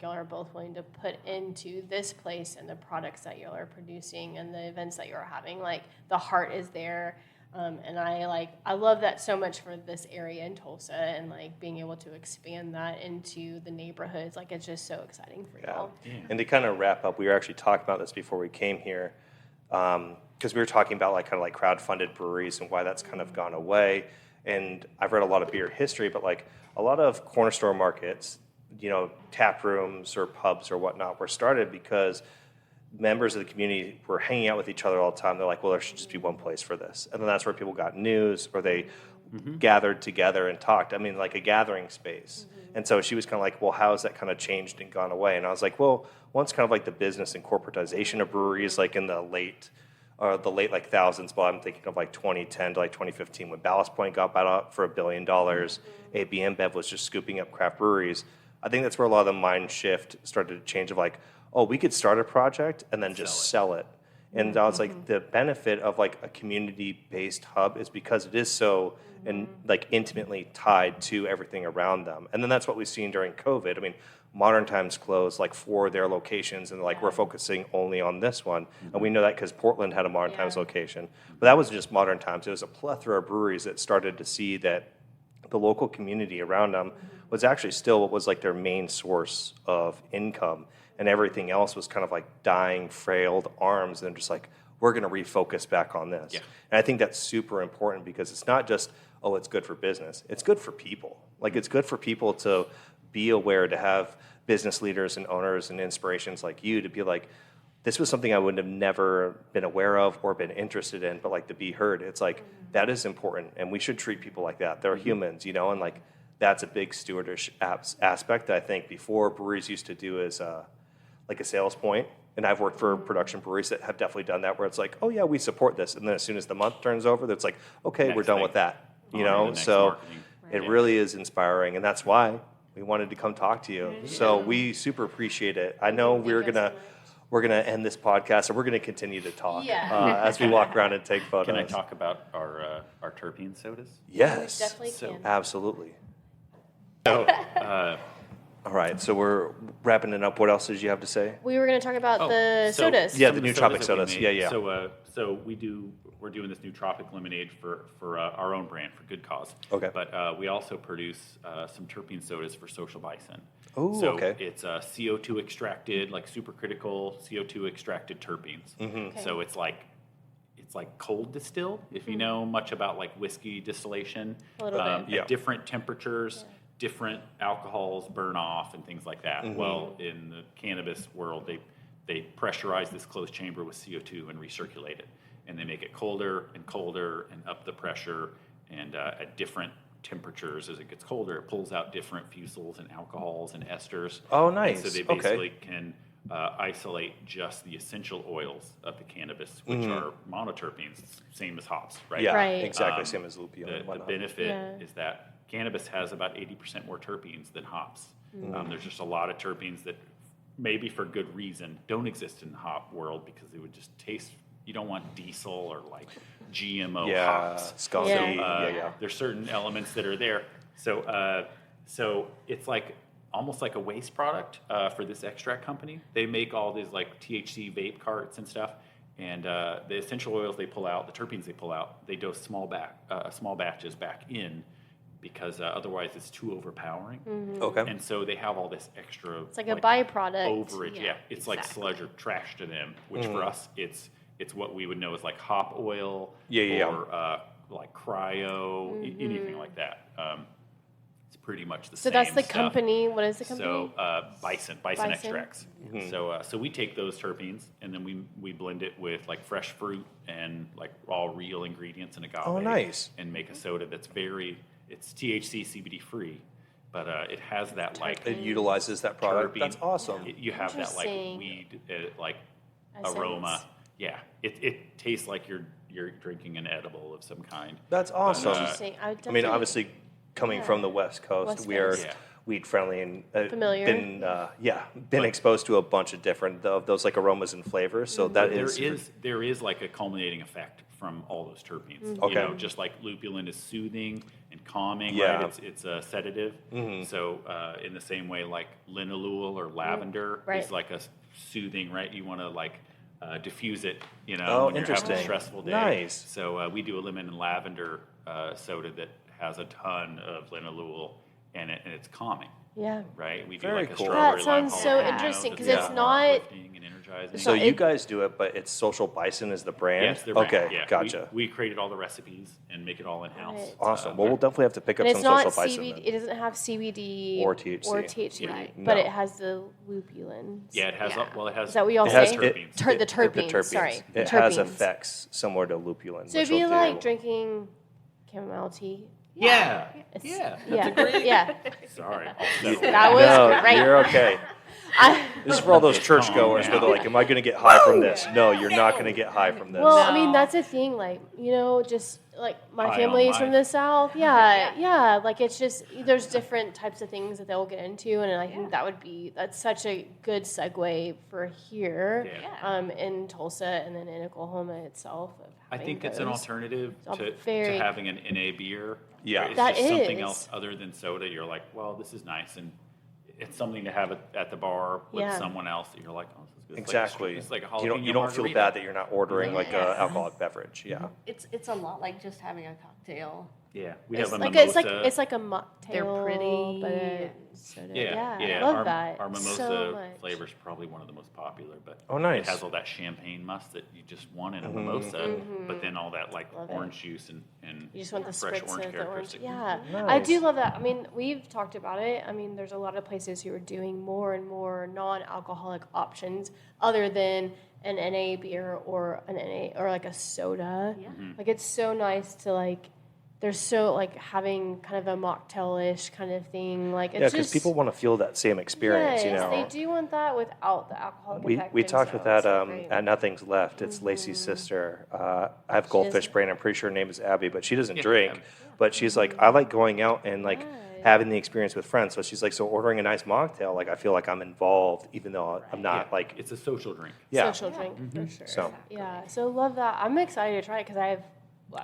are both willing to put into this place and the products that y'all are producing and the events that you're having, like the heart is there. And I love that so much for this area in Tulsa and like being able to expand that into the neighborhoods. Like it's just so exciting for y'all. Yeah. And to kind of wrap up, we were actually talking about this before we came here, because we were talking about like kind of like crowd-funded breweries and why that's kind of gone away. And I've read a lot of beer history, but like a lot of corner store markets, you know, tap rooms or pubs or whatnot were started because members of the community were hanging out with each other all the time. They're like, well, there should just be one place for this. And then that's where people got news or they gathered together and talked. I mean, like a gathering space. And so she was kind of like, well, how has that kind of changed and gone away? And I was like, well, once kind of like the business and corporatization of breweries, like in the late like thousands, but I'm thinking of like 2010 to like 2015 when Ballast Point got bought out for $1 billion. AB InBev was just scooping up craft breweries. I think that's where a lot of the mind shift started to change of like, oh, we could start a project and then just sell it. And I was like, the benefit of like a community-based hub is because it is so and like intimately tied to everything around them. And then that's what we've seen during COVID. I mean, Modern Times closed like 4 of their locations and like we're focusing only on this one. And we know that because Portland had a Modern Times location. But that wasn't just Modern Times. It was a plethora of breweries that started to see that the local community around them was actually still what was like their main source of income. And everything else was kind of like dying, frailed arms. And just like, we're going to refocus back on this. Yeah. And I think that's super important because it's not just, oh, it's good for business. It's good for people. Like it's good for people to be aware, to have business leaders and owners and inspirations like you to be like, this was something I would have never been aware of or been interested in, but like to be heard. It's like, that is important. And we should treat people like that. They're humans, you know, and like that's a big stewardship aspect that I think before breweries used to do as like a sales point. And I've worked for production breweries that have definitely done that where it's like, oh yeah, we support this. And then as soon as the month turns over, it's like, okay, we're done with that. You know, so it really is inspiring. And that's why we wanted to come talk to you. So we super appreciate it. I know we're gonna end this podcast and we're gonna continue to talk as we walk around and take photos. Can I talk about our terpene sodas? Yes. We definitely can. Absolutely. So, all right, so we're wrapping it up. What else did you have to say? We were going to talk about the sodas. Yeah, Some the of new tropic that we sodas. made. Yeah. So we're doing this new tropic lemonade for our own brand for Good Cause. Okay. But we also produce some terpene sodas for Social Bison. Oh, so okay. It's CO2 extracted, like supercritical CO2 extracted terpenes. Okay. So it's like cold distilled. If you know much about like whiskey distillation, A little bit. at different temperatures. Different alcohols burn off and things like that. Well, in the cannabis world, they pressurize this closed chamber with CO2 and recirculate it. And they make it colder and colder and up the pressure. And at different temperatures, as it gets colder, it pulls out different fusels and alcohols and esters. Oh, nice. And so they basically can isolate just the essential oils of the cannabis, which are monoterpenes, same as hops, right? Yeah, Right. exactly. Same as Lupio. The and whatnot. benefit is that cannabis has about 80% more terpenes than hops. There's just a lot of terpenes that maybe for good reason don't exist in the hop world because they would just taste. You don't want diesel or like GMO hops. Skunky. So there's certain elements that are there. So it's like almost like a waste product for this extract company. They make all these like THC vape carts and stuff, and the essential oils they pull out, the terpenes they pull out, they dose small batches back in because otherwise it's too overpowering. Okay. And so they have all this extra. It's like a byproduct. Overage, Yeah, it's like sludge or trash to them, which for us it's what we would know as like hop oil or like cryo, anything like that. It's pretty much the same. So that's the stuff. company. What is the company? So Bison Extracts. So we take those terpenes and then we blend it with like fresh fruit and like all real ingredients and agave. Oh, nice. And make a soda that's it's THC CBD free, but it has that like It utilizes that product. terpene. That's awesome. You have that like Interesting. weed like Essence. aroma. Yeah, it tastes like you're drinking an edible of some kind. That's awesome. Interesting. I mean, definitely- obviously, coming from the West Coast, West we are Coast. Yeah. weed friendly and Familiar. been exposed to a bunch of different of those like aromas and flavors. So that There is like a culminating effect from all those terpenes. Okay. You know, just like lupulin is soothing and calming, Yeah. right? It's a sedative. So in the same way, like linalool or lavender Right. is like a soothing, right? You want to like diffuse it, you know, Oh, when you're having a interesting. stressful day. Nice. So we do a lemon and lavender soda that has a ton of linalool in it, and it's calming. Yeah. Right? We do Very like a cool. strawberry That sounds lime so jalapeno interesting, that's 'cause it's more not- uplifting and energizing. So not- you it- guys do it, but it's Social Bison is the brand. Yes, they're brand. Okay, Yeah, gotcha. We created all the recipes and make it all in house. Right. Awesome. Well, we'll definitely have to pick up And some it's not Social Bison. CBD. then. It doesn't have CBD Or THC. Right. but No. it has the lupulin. Yeah, it has. Yeah. Well, it has. Is that what y'all It has say? terpenes. The terpenes. Sorry, the It has terpenes. effects similar to lupulin. So which it'd be will like do- drinking chamomile tea. Yeah. It's- Yeah. Yeah. Yeah. Sorry. That was No, great. you're okay. This is for all those churchgoers where they're like, "Am I going to get high from this?" No, you're not going to get high from this. Well, I mean, No. that's the thing. Like, you know, just like my High family on is from life. the South. Yeah. Like, it's just there's different types of things that they'll get into, and I think that's such a good segue for here, Yeah. in Tulsa and then in Oklahoma itself. Of I having think it's an those. alternative It's to very- having an NA beer. Yeah. It's That just something is. else other than soda. You're like, well, this is nice, and it's something to have at the bar with Yeah. someone else that you're like, oh, this is good. Exactly. It's like a you don't jalapeno feel margarita. bad that you're not ordering like a Yes. alcoholic beverage. Yeah. It's a lot like just having a cocktail. Yeah, we It's have a like mimosa. it's like a mocktail. They're pretty. but it's soda. Yeah, I love our, that Our mimosa so much. flavor is probably one of the most popular, but Oh, nice. it has all that champagne must that you just want in a mimosa, but then all that like Love it. orange juice and You just want the fresh spritz orange of the orange. characteristic. Yeah, I Nice. do love that. I mean, we've talked about it. I mean, there's a lot of places who are doing more and more non-alcoholic options other than an NA beer or an NA or like a soda. Yeah. Like it's so nice to like. There's so like having kind of a mocktail-ish kind of thing. Like it's Yeah, because just people want to feel that same experience. Yes, you know. they do want that without the alcoholic effect. We and talked so with that it's so great. at Nothing's Left. It's Lacey's sister. I have Goldfish doesn't- Brain. I'm pretty sure her name is Abby, but she doesn't Yeah, drink. Abby. But she's like, I like going out and like Nice. having the experience with friends. So she's like, so ordering a nice mocktail, like I feel like I'm involved, even though I'm not like, it's a social drink. yeah, Social drink for sure. So- yeah, so love that. I'm excited to try it because I've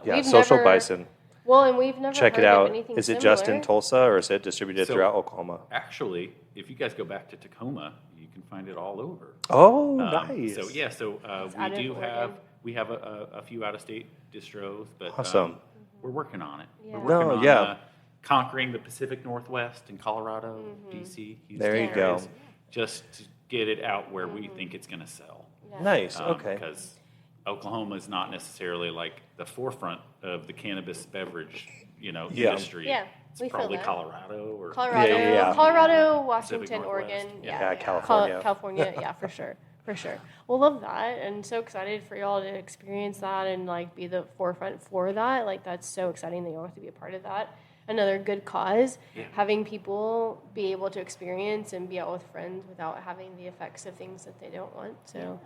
yeah. we've Social never, Bison. Well, and we've never Check heard it of out. anything Is it similar. just in Tulsa or is it distributed So- throughout Oklahoma? Actually, if you guys go back to Tacoma, you can find it all over. Oh, nice. So yeah, so out we of do Oregon. have a few out of state distros, but Awesome. we're working on it. Yeah. We're working No, on yeah. Conquering the Pacific Northwest in Colorado, DC, Houston There you go. areas, just to get it out where we think it's going to sell. Nice. Okay. Because Oklahoma is not necessarily like the forefront of the cannabis beverage, Yeah. industry. Yeah, It's we feel probably that. Colorado or Colorado, Yeah. Colorado, Pacific Washington, Northwest. Oregon, Yeah. California. California, yeah, for sure. We'll love that, and so excited for y'all to experience that and like be the forefront for that. Like that's so exciting that y'all have to be a part of that. another good cause. Yeah. Having people be able to experience and be out with friends without having the effects of things that they don't want. So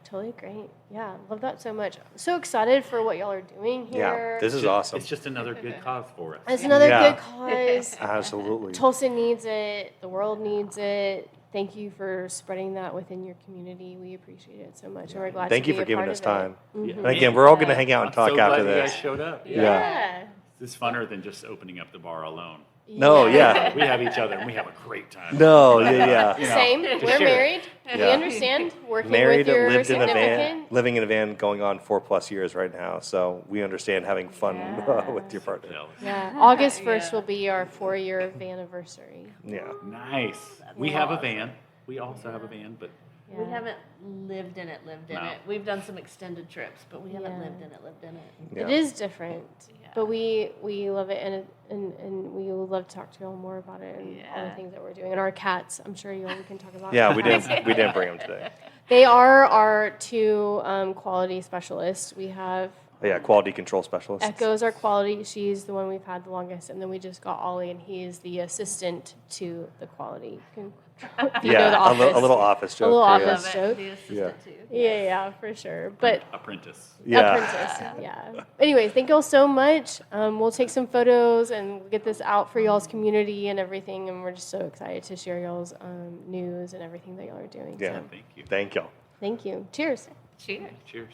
totally great. Yeah, love that so much. So excited for what y'all are doing here. Yeah, this is awesome. It's just another good cause for us. It's another Yeah. good cause. Absolutely. Tulsa needs it. The world needs it. Thank you for spreading that within your community. We appreciate it so much, and we're glad Thank to you be for a giving part us of time. it. Mhm. And again, we're all going to hang out and I'm talk so after glad you guys this. showed up. Yeah. It's funner than just opening up the bar alone. No, yeah. We have each other and we have a great time. No, yeah. You know, Same. just We're share it. married. We Yeah. understand. Working Married, with your lived in a van, significant. living in a van going on 4+ years right now. So we understand having fun with your partner. Jealous. Yeah. August 1st will be our 4-year anniversary. Yeah. Nice. We have a van. We also have a van, but We haven't lived in it. No. We've done some extended trips, but we haven't Yeah. lived in it. Yeah. It is different, Yeah. but we love it, and we would love to talk to y'all more about it and all the Yeah. things that we're doing. And our cats, I'm sure we can talk about. Yeah, we didn't bring them today. They are our 2 quality specialists. We have Yeah, quality control specialist. Echo's our quality. She's the one we've had the longest, and then we just got Ollie, and he is the assistant to the quality control. If you know the Yeah, office. a little office joke. A little for you. office joke. The assistant Yeah. too. Yeah, for sure. But apprentice. Yeah. apprentice, yeah. Anyways, thank y'all so much. We'll take some photos and get this out for y'all's community and everything, and we're just so excited to share y'all's news and everything that y'all are doing. Yeah. So Thank you. Thank y'all. thank you. Cheers. Cheers. Cheers.